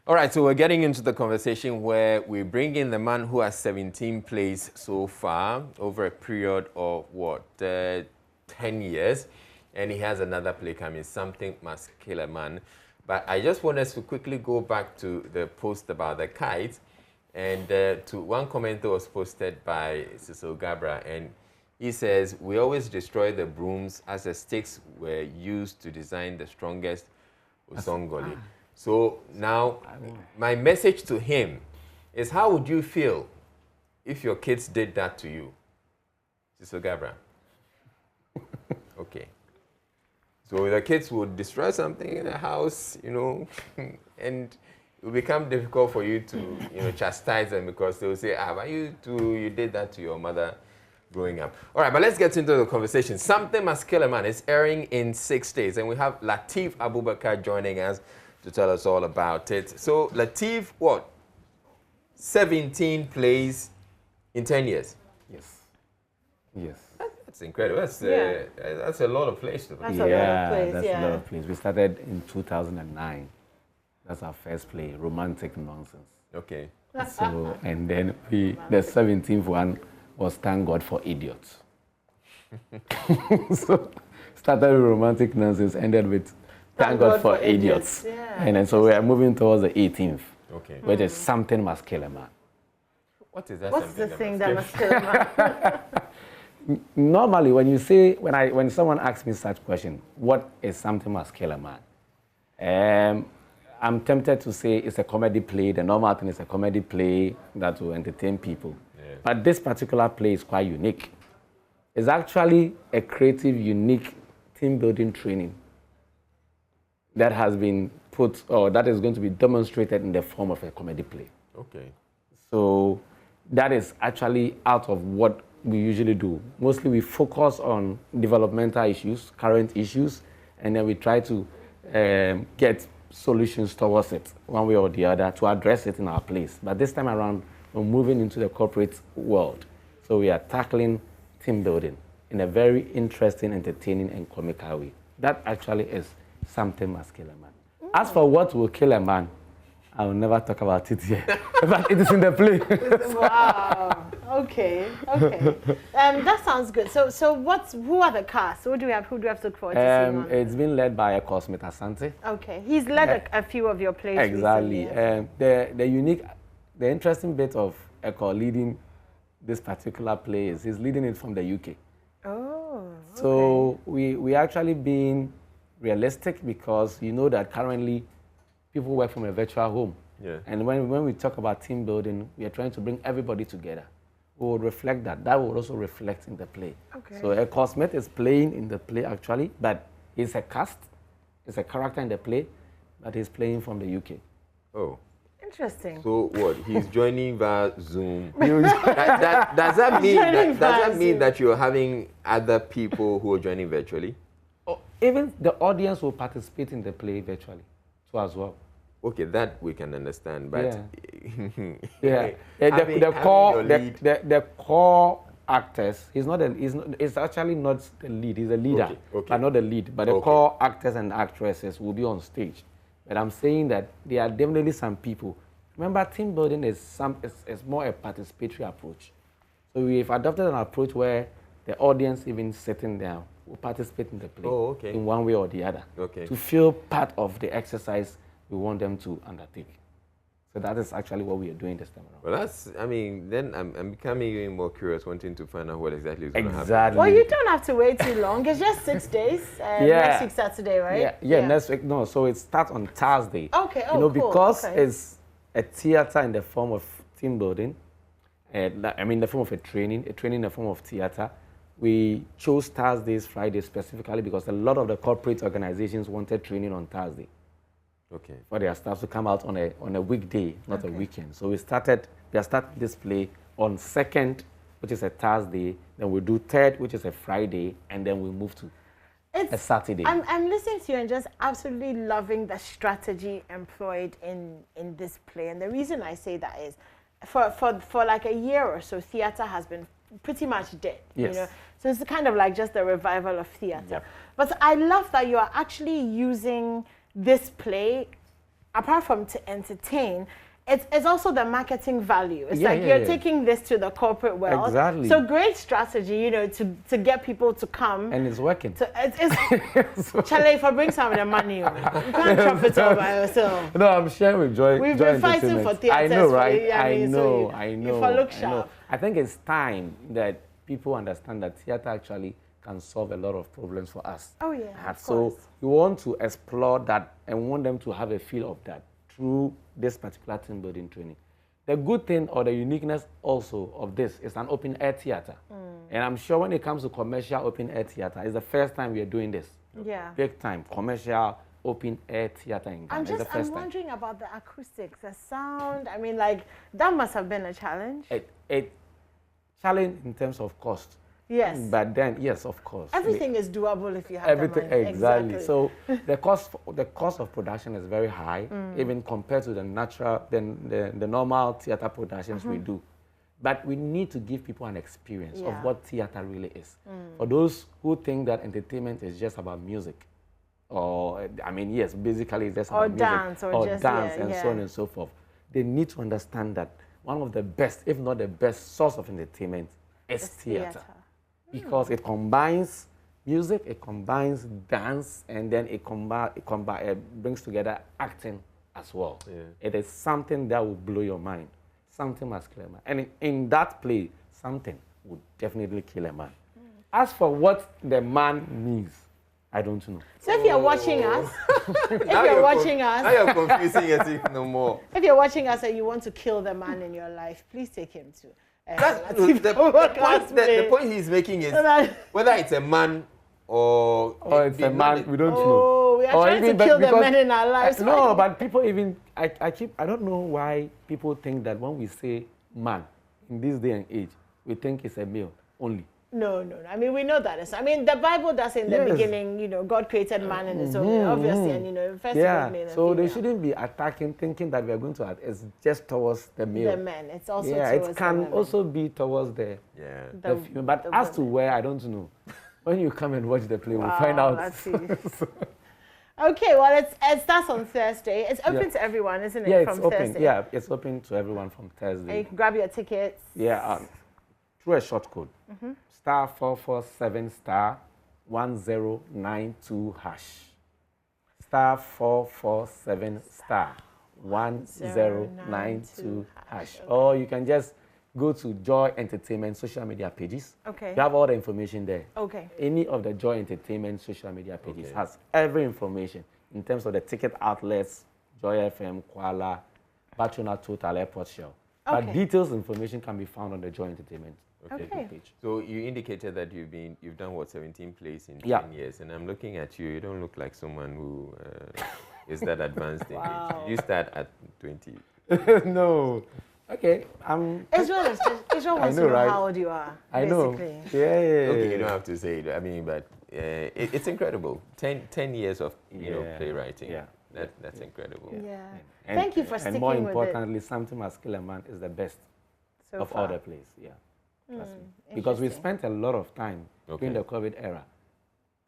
All right, so we're getting into the conversation where we bring in the man who has 17 plays so far over a period of, 10 years. And he has another play coming, Something Must Kill a Man. But I just want us to quickly go back to the post about the kite and to one comment that was posted by Cecil Gabra. And he says, we always destroy the brooms as the sticks were used to design the strongest Osongoli. So now, my message to him is, how would you feel if your kids did that to you? Sister Gabra. Okay. So the kids would destroy something in the house, and it will become difficult for you to, chastise them because they will say, but you did that to your mother growing up. All right, but let's get into the conversation. Something Must Kill a Man is airing in 6 days, and we have Lateef Abubakar joining us to tell us all about it. So, Lateef, 17 plays in 10 years? Yes. That's incredible. That's a lot of plays. That's a lot of plays. We started in 2009. That's our first play, Romantic Nonsense. Okay. So, and then the 17th one was Thank God for Idiots. So, started with Romantic Nonsense, ended with Thank God for Idiots. Yeah. And then so we are moving towards the 18th, which is Something Must Kill a Man. What is that? What's the thing that must kill a man? Normally, when someone asks me such question, what is Something Must Kill a Man? I'm tempted to say it's a comedy play. The normal thing is a comedy play that will entertain people. Yeah. But this particular play is quite unique. It's actually a creative, unique team building training that has been put, or that is going to be demonstrated in the form of a comedy play. Okay. So that is actually out of what we usually do. Mostly we focus on developmental issues, current issues, and then we try to get solutions towards it, one way or the other, to address it in our place. But this time around, we're moving into the corporate world. So we are tackling team building. in a very interesting, entertaining, and comical way. That actually is something must kill a man. As for what will kill a man, I will never talk about it here. But it is in the play. Wow. Okay. That sounds good. So who are the cast? Who do we have to look forward to seeing on? It's been led by Smith Asante. Okay. He's led a few of your plays Exactly. recently. The interesting bit of Eko leading this particular play is he's leading it from the UK. Oh. Okay. So we actually being realistic because you know that currently people work from a virtual home. Yeah. And when we talk about team building, we are trying to bring everybody together. We will reflect that. That will also reflect in the play. Okay. So Eko Smith is playing in the play actually, but he's a cast, he's a character in the play, but he's playing from the UK. Oh. Interesting. So what? He's joining via Zoom. Does that mean that you're having other people who are joining virtually? Oh, even the audience will participate in the play virtually, too as well. Okay, that we can understand, but the core actors. It's actually not the lead. He's a leader, but not the lead. But the core actors and actresses will be on stage. But I'm saying that there are definitely some people. Remember, team building is more a participatory approach. So we've adopted an approach where the audience, even sitting down, will participate in the play in one way or the other to feel part of the exercise we want them to undertake. So that is actually what we are doing this time around. Well, then I'm becoming even more curious, wanting to find out what exactly is going to happen. Well, you don't have to wait too long. It's just 6 days. Next week, Saturday, right? Yeah, next week. No, so it starts on Thursday. Okay, because it's a theater in the form of team building, the form of a training in the form of theater. We chose Thursdays, Fridays specifically because a lot of the corporate organizations wanted training on Thursday. Okay. For their staff to come out on a weekday, not a weekend. So we are starting this play on 2nd, which is a Thursday, then we'll do 3rd, which is a Friday, and then we'll move to a Saturday. I'm listening to you and just absolutely loving the strategy employed in this play. And the reason I say that is for like a year or so, theater has been pretty much dead. Yes. You know? So it's kind of like just the revival of theater. Yep. But I love that you are actually using this play, apart from to entertain, it's also the marketing value. It's you're taking this to the corporate world. Exactly. So great strategy, to get people to come. And it's working. Charlie, if I bring some of the money, you can't chop it all by yourself. No, I'm sharing with Joy. We've been fighting for theaters. I know, right? I know. If I look sharp. I think it's time that people understand that theater actually can solve a lot of problems for us. Oh yeah. So we want to explore that and want them to have a feel of that through this particular team building training. The good thing or the uniqueness also of this is an open air theater. And I'm sure when it comes to commercial open air theater, it's the first time we are doing this. Yeah. Big time commercial open air theater in Ghana. I'm wondering about the acoustics, the sound. I mean, like, that must have been a challenge. A challenge in terms of cost. Yes. But then, yes, of course. Everything is doable if you have everything, the money. Exactly. So the cost of production is very high, even compared to the normal theater productions we do. But we need to give people an experience of what theater really is. For those who think that entertainment is just about music, or yes, basically it's just about music, dance, or dance, and so on and so forth. They need to understand that one of the best, if not the best, source of entertainment is theater. Because it combines music, it combines dance, and then it brings together acting as well. Yeah. It is something that will blow your mind. Something must kill a man. And in that play, something would definitely kill a man. As for what the man means, I don't know. So if you're watching us, now you're confusing it no more. If you're watching us and you want to kill the man in your life, please take him to. The point he's making is whether it's a man or it's a man, we don't know. We are trying to kill the men in our lives. No, but people even, I don't know why people think that when we say man, in this day and age, we think it's a male only. No. I mean, we know that. I mean, the Bible does in the beginning, God created man in his own, obviously, and first of all, so they shouldn't be attacking, thinking that we are going to attack. It's just towards the male. The men. It's also towards it can also be towards the female. But as to where, I don't know. When you come and watch the play, we'll find out. Let's see. Okay, well, it starts on Thursday. It's open to everyone, isn't it? Yeah, from it's open. Thursday? Yeah, it's open to everyone from Thursday. And you can grab your tickets. Yeah, through a short code. Star 447 star 1092 hash. Star 447 star 1092 hash. Or you can just go to Joy Entertainment social media pages. Okay. You have all the information there. Okay. Any of the Joy Entertainment social media pages has every information in terms of the ticket outlets, Joy FM, Kuala, Patrona Total Airport Shell. But details information can be found on the Joy Entertainment page. So you indicated that you've done what, 17 plays in 10 years, and I'm looking at you. You don't look like someone who is that advanced in age. You start at 20. No. Okay, Israel wants to know how old you are. I know. Basically. Yeah. Okay, you don't have to say it. I mean, but it's incredible. 10 years of playwriting. Yeah. That's incredible. Yeah. Thank you for sticking with it. And more importantly, Something Must Kill a Man is the best of all the plays. Yeah. Trust me. Because we spent a lot of time during the COVID era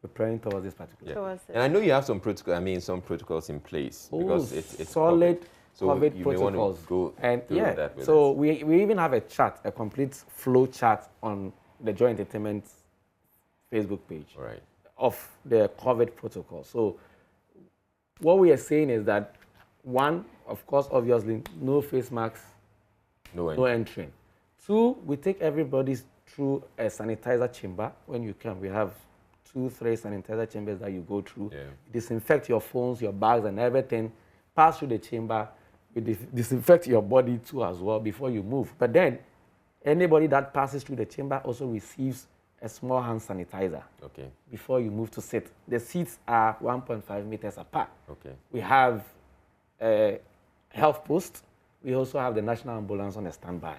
preparing towards this particular. And I know you have some protocols in place because it's solid. COVID. So COVID you protocols. May want to go through that with so us. we even have a chart, a complete flow chart on the Joy Entertainment Facebook page of the COVID protocol. So what we are saying is that one, of course, obviously, no face masks, no entering. Two, we take everybody through a sanitizer chamber. When you come, we have 2-3 sanitizer chambers that you go through. Disinfect your phones, your bags, and everything. Pass through the chamber. We disinfect your body too as well before you move. But then, anybody that passes through the chamber also receives a small hand sanitizer before you move to sit. The seats are 1.5 meters apart. We have a health post. We also have the National Ambulance on a standby.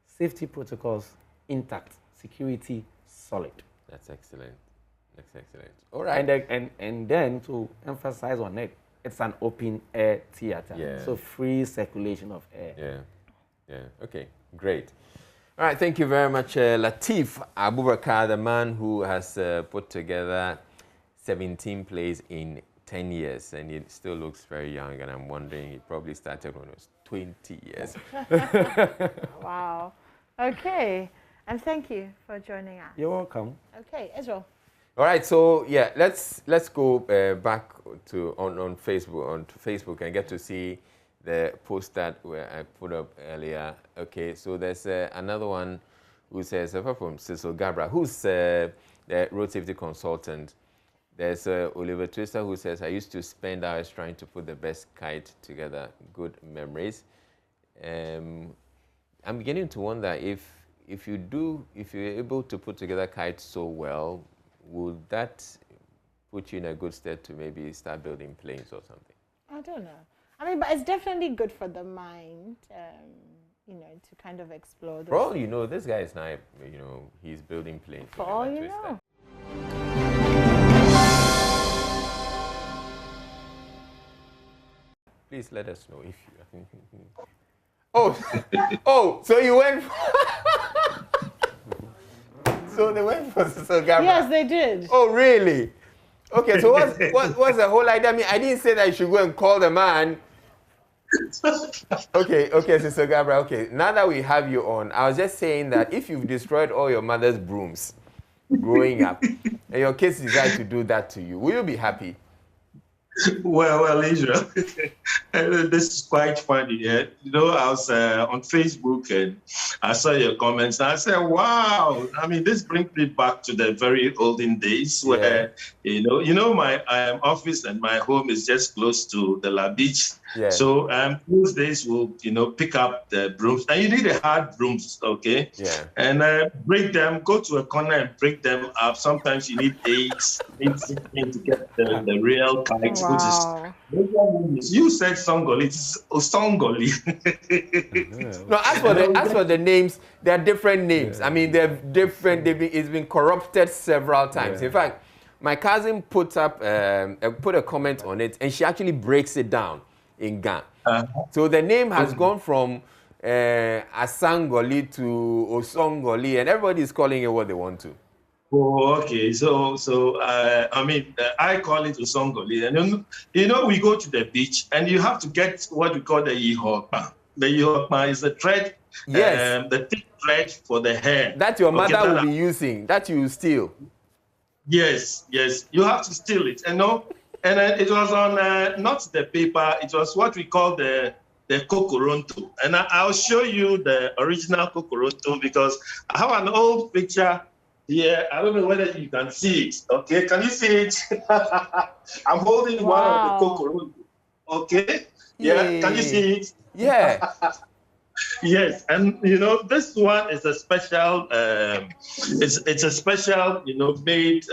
Safety protocols intact. Security solid. That's excellent. All right. And then to emphasize on it, it's an open air theater. So free circulation of air. Okay, great. All right, thank you very much, Lateef Abubakar, the man who has put together 17 plays in 10 years, and he still looks very young, and I'm wondering he probably started when he was 20 years. Wow. Okay, and thank you for joining us. You're welcome. Okay, Israel. All right, so let's go back to on Facebook and get to see the post that I put up earlier. Okay, so there's another one who says, apart from Cecil Gabra, who's the road safety consultant. There's Oliver Twister who says, I used to spend hours trying to put the best kite together. Good memories. I'm beginning to wonder if you're able to put together kites so well, would that put you in a good stead to maybe start building planes or something? I don't know. I mean, but it's definitely good for the mind, to kind of explore. For all you know, this guy is now, he's building planes. For all you know. Please let us know if you. So you went. So they went for Cecil Gabra? Yes, they did. Oh, really? Okay, so what's the whole idea? I mean, I didn't say that you should go and call the man. Okay, Cecil Gabra, okay. Now that we have you on, I was just saying that if you've destroyed all your mother's brooms growing up, and your kids decide to do that to you, will you be happy? Well, Israel, this is quite funny. Yeah? I was on Facebook and I saw your comments and I said, wow, I mean, this brings me back to the very olden days where, my office and my home is just close to the La Beach. Yeah. So those days we'll, pick up the brooms and you need a hard brooms, okay? Yeah. And break them, go to a corner and break them up. Sometimes you need 8, 16 to get the real kites to go to school. You said Songoli, it's Songoli. No, as for the names, there are different names. I mean, they're different. It's been corrupted several times. In fact, my cousin put a comment on it, and she actually breaks it down in Ga. So the name has gone from Asangoli to Osongoli, and everybody is calling it what they want to. Oh, okay. So I mean, I call it Osongoli. And we go to the beach, and you have to get what we call the ihokpa. The ihokpa is the thread, the thick thread for the hair. That your mother will be using, that you steal. Yes. You have to steal it. And it was on not the paper. It was what we call the kokoronto. And I'll show you the original kokoronto because I have an old picture. Yeah, I don't know whether you can see it. Okay, can you see it? I'm holding one of the kokoronto. Okay, yeah, can you see it? Yeah. Yes, and this one is a special. It's a special, made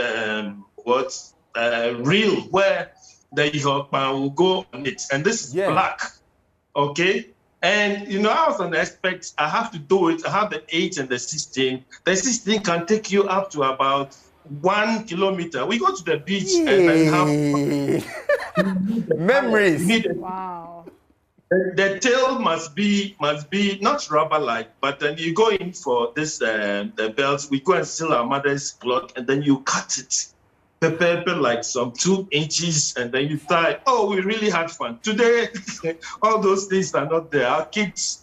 reel where the ihokpa will go on it, and this is black. Okay. And, I was on the aspect, I have to do it. I have the 8 and the 16. The 16 can take you up to about 1 kilometer. We go to the beach and then have memories. Wow. The tail must be not rubber-like, but then you go in for this, the belts. We go and steal our mother's cloth, and then you cut it. Pepper like some 2 inches, and then you tie. Oh, we really had fun. Today, all those things are not there. Our kids,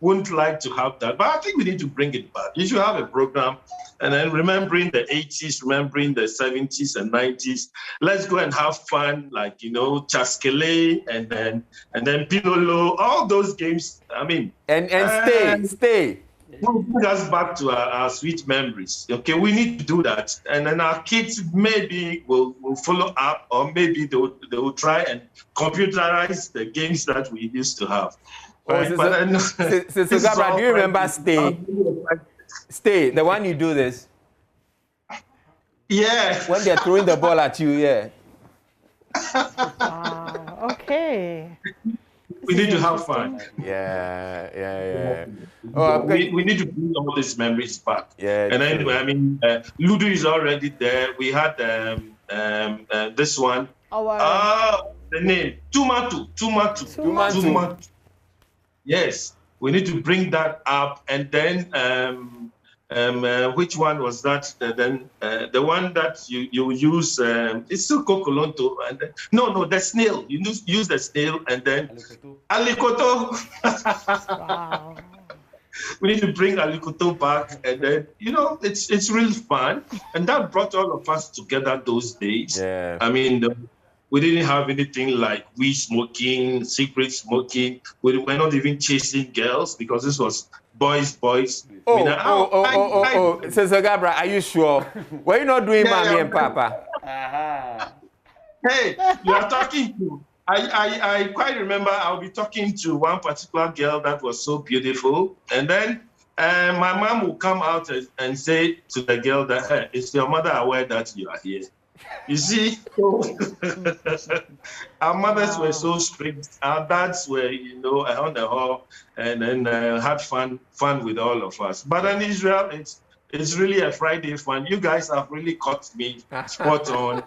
wouldn't like to have that. But I think we need to bring it back. You should have a program, and then remembering the 80s, remembering the 70s and 90s. Let's go and have fun, like, Chaskele, and then Pinolo, all those games. I mean. And stay. Bring us back to our sweet memories. Okay, we need to do that, and then our kids maybe will follow up, or maybe they will try and computerize the games that we used to have. So Gabra, do you remember Stay? Stay, the one you do this. Yeah. When they're throwing the ball at you, yeah. Wow. Okay. We need to have fun. Yeah. We need to bring all these memories back. Yeah. And anyway, I mean, Ludo is already there. We had this one. The name Tumatu. Yes, we need to bring that up, and then which one was that? The one that you use, it's still kokolonto, and no, the snail. You use the snail, and then alikoto. Wow. We need to bring alikoto back, and then it's really fun, and that brought all of us together those days. Yeah. I mean, we didn't have anything like weed smoking, secret smoking. We were not even chasing girls because this was boys. Sister Gabra, are you sure? Why are you not doing mommy and papa? Hey, you are talking to. I quite remember I'll be talking to one particular girl that was so beautiful, and then my mom will come out and say to the girl that, hey, is your mother aware that you are here? You see, our mothers were so strict. Our dads were, on the hall, and then had fun with all of us. But in Israel, it's really a Friday fun. You guys have really caught me spot on.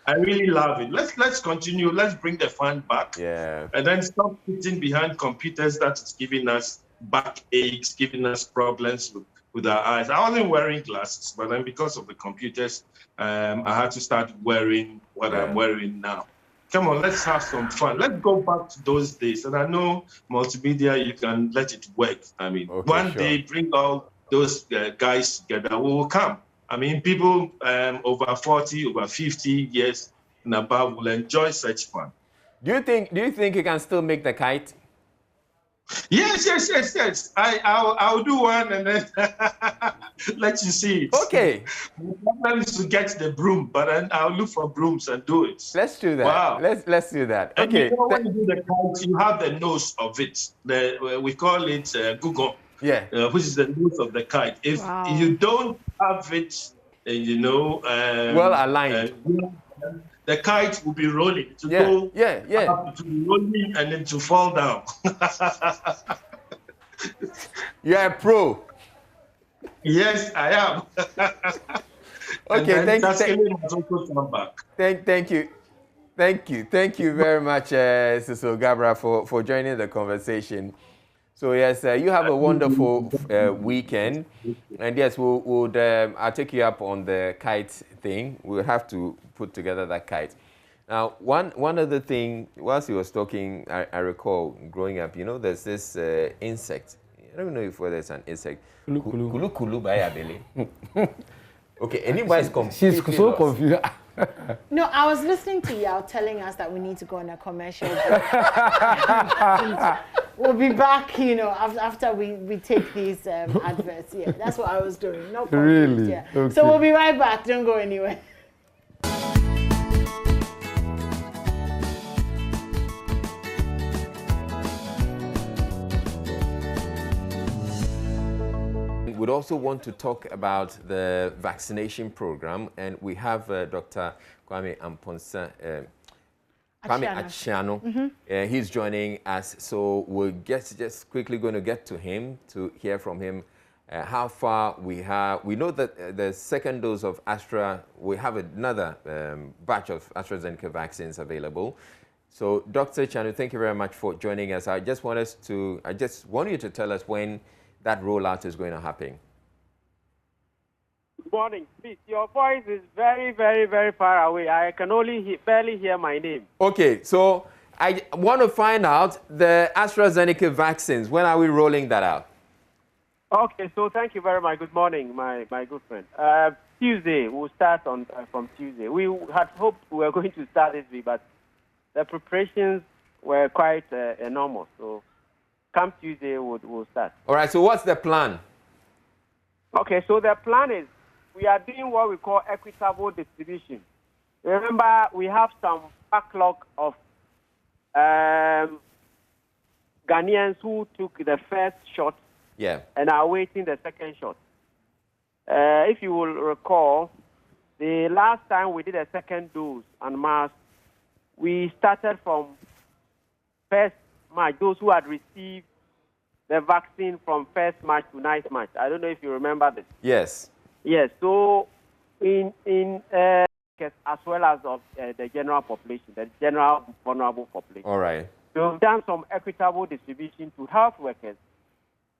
I really love it. Let's continue. Let's bring the fun back. Yeah. And then stop sitting behind computers that is giving us backaches, giving us problems with our eyes. I wasn't wearing glasses, but then because of the computers, I had to start wearing what I'm wearing now. Come on, let's have some fun. Let's go back to those days. And I know multimedia, you can let it work. I mean, one day, bring all those guys together. We will come. I mean, people over 40, over 50 years and above will enjoy such fun. Do you think you can still make the kite? Yes. I'll do one and then let you see it. Okay. The problem is to get the broom, but then I'll look for brooms and do it. Let's do that. Wow. Let's do that. And Okay. when you do the kite, you have the nose of it. We call it gugon. Yeah. Which is the nose of the kite. If you don't have it, well aligned, the kite will be rolling to go. To be rolling and then to fall down. You're a pro. Yes, I am. Okay, thank you very much, Cecil Gabra, for joining the conversation. So yes, you have a wonderful weekend, and yes, I'll take you up on the kite thing. We'll have to put together that kite. Now, one other thing, whilst he was talking, I recall growing up, you know, there's this insect. I don't know if whether it's an insect. Kulu by Abele. Okay, anybody's confused. She's so confused. No, I was listening to Yao telling us that we need to go on a commercial break. We'll be back, you know, after we take these adverts. Yeah, that's what I was doing. No confused, really? Yeah. Okay. So we'll be right back. Don't go anywhere. We'd also want to talk about the vaccination program, and we have Dr. Kwame Achiano. He's joining us, so we're just quickly going to get to him to hear from him how far we have. We know that the second dose of we have another batch of AstraZeneca vaccines available. So, Dr. Achiano, thank you very much for joining us. I just want you to tell us when that rollout is going to happen. Good morning. Please, your voice is very, very, very far away. I can only barely hear my name. Okay, so I want to find out the AstraZeneca vaccines. When are we rolling that out? Okay, so thank you very much. Good morning, my good friend. Tuesday, we'll start from Tuesday. We had hoped we were going to start this week, but the preparations were quite enormous. So come Tuesday, we'll start. All right, so what's the plan? Okay, so the plan is we are doing what we call equitable distribution. Remember, we have some backlog of Ghanaians who took the first shot and are waiting the second shot. If you will recall, the last time we did a second dose en masse, we started from 1st March, those who had received the vaccine from 1st March to 9th March. I don't know if you remember this. Yes. Yes. So in as well as of the general population, the general vulnerable population. All right. So we've done some equitable distribution to health workers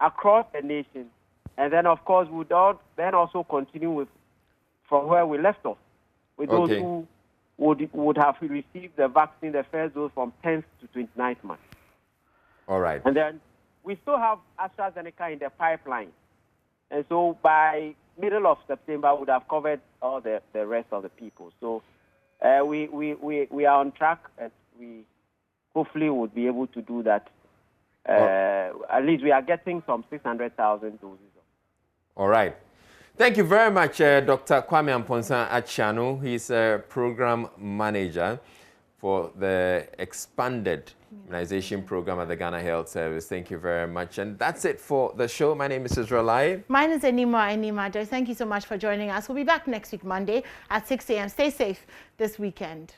across the nation, and then of course we'll then also continue with from where we left off with those who would have received the vaccine, the first dose from 10th to 29th March. All right. And then we still have AstraZeneca in the pipeline. And so by middle of September, we would have covered all the rest of the people. So we are on track, and we hopefully would be able to do that. At least we are getting some 600,000 doses. All right. Thank you very much, Dr. Kwame Achiano. He's a program manager for the expanded immunization program at the Ghana Health Service. Thank you very much. And that's it for the show. My name is Israelai. Mine is Enima Joy. Thank you so much for joining us. We'll be back next week, Monday at 6 a.m. Stay safe this weekend.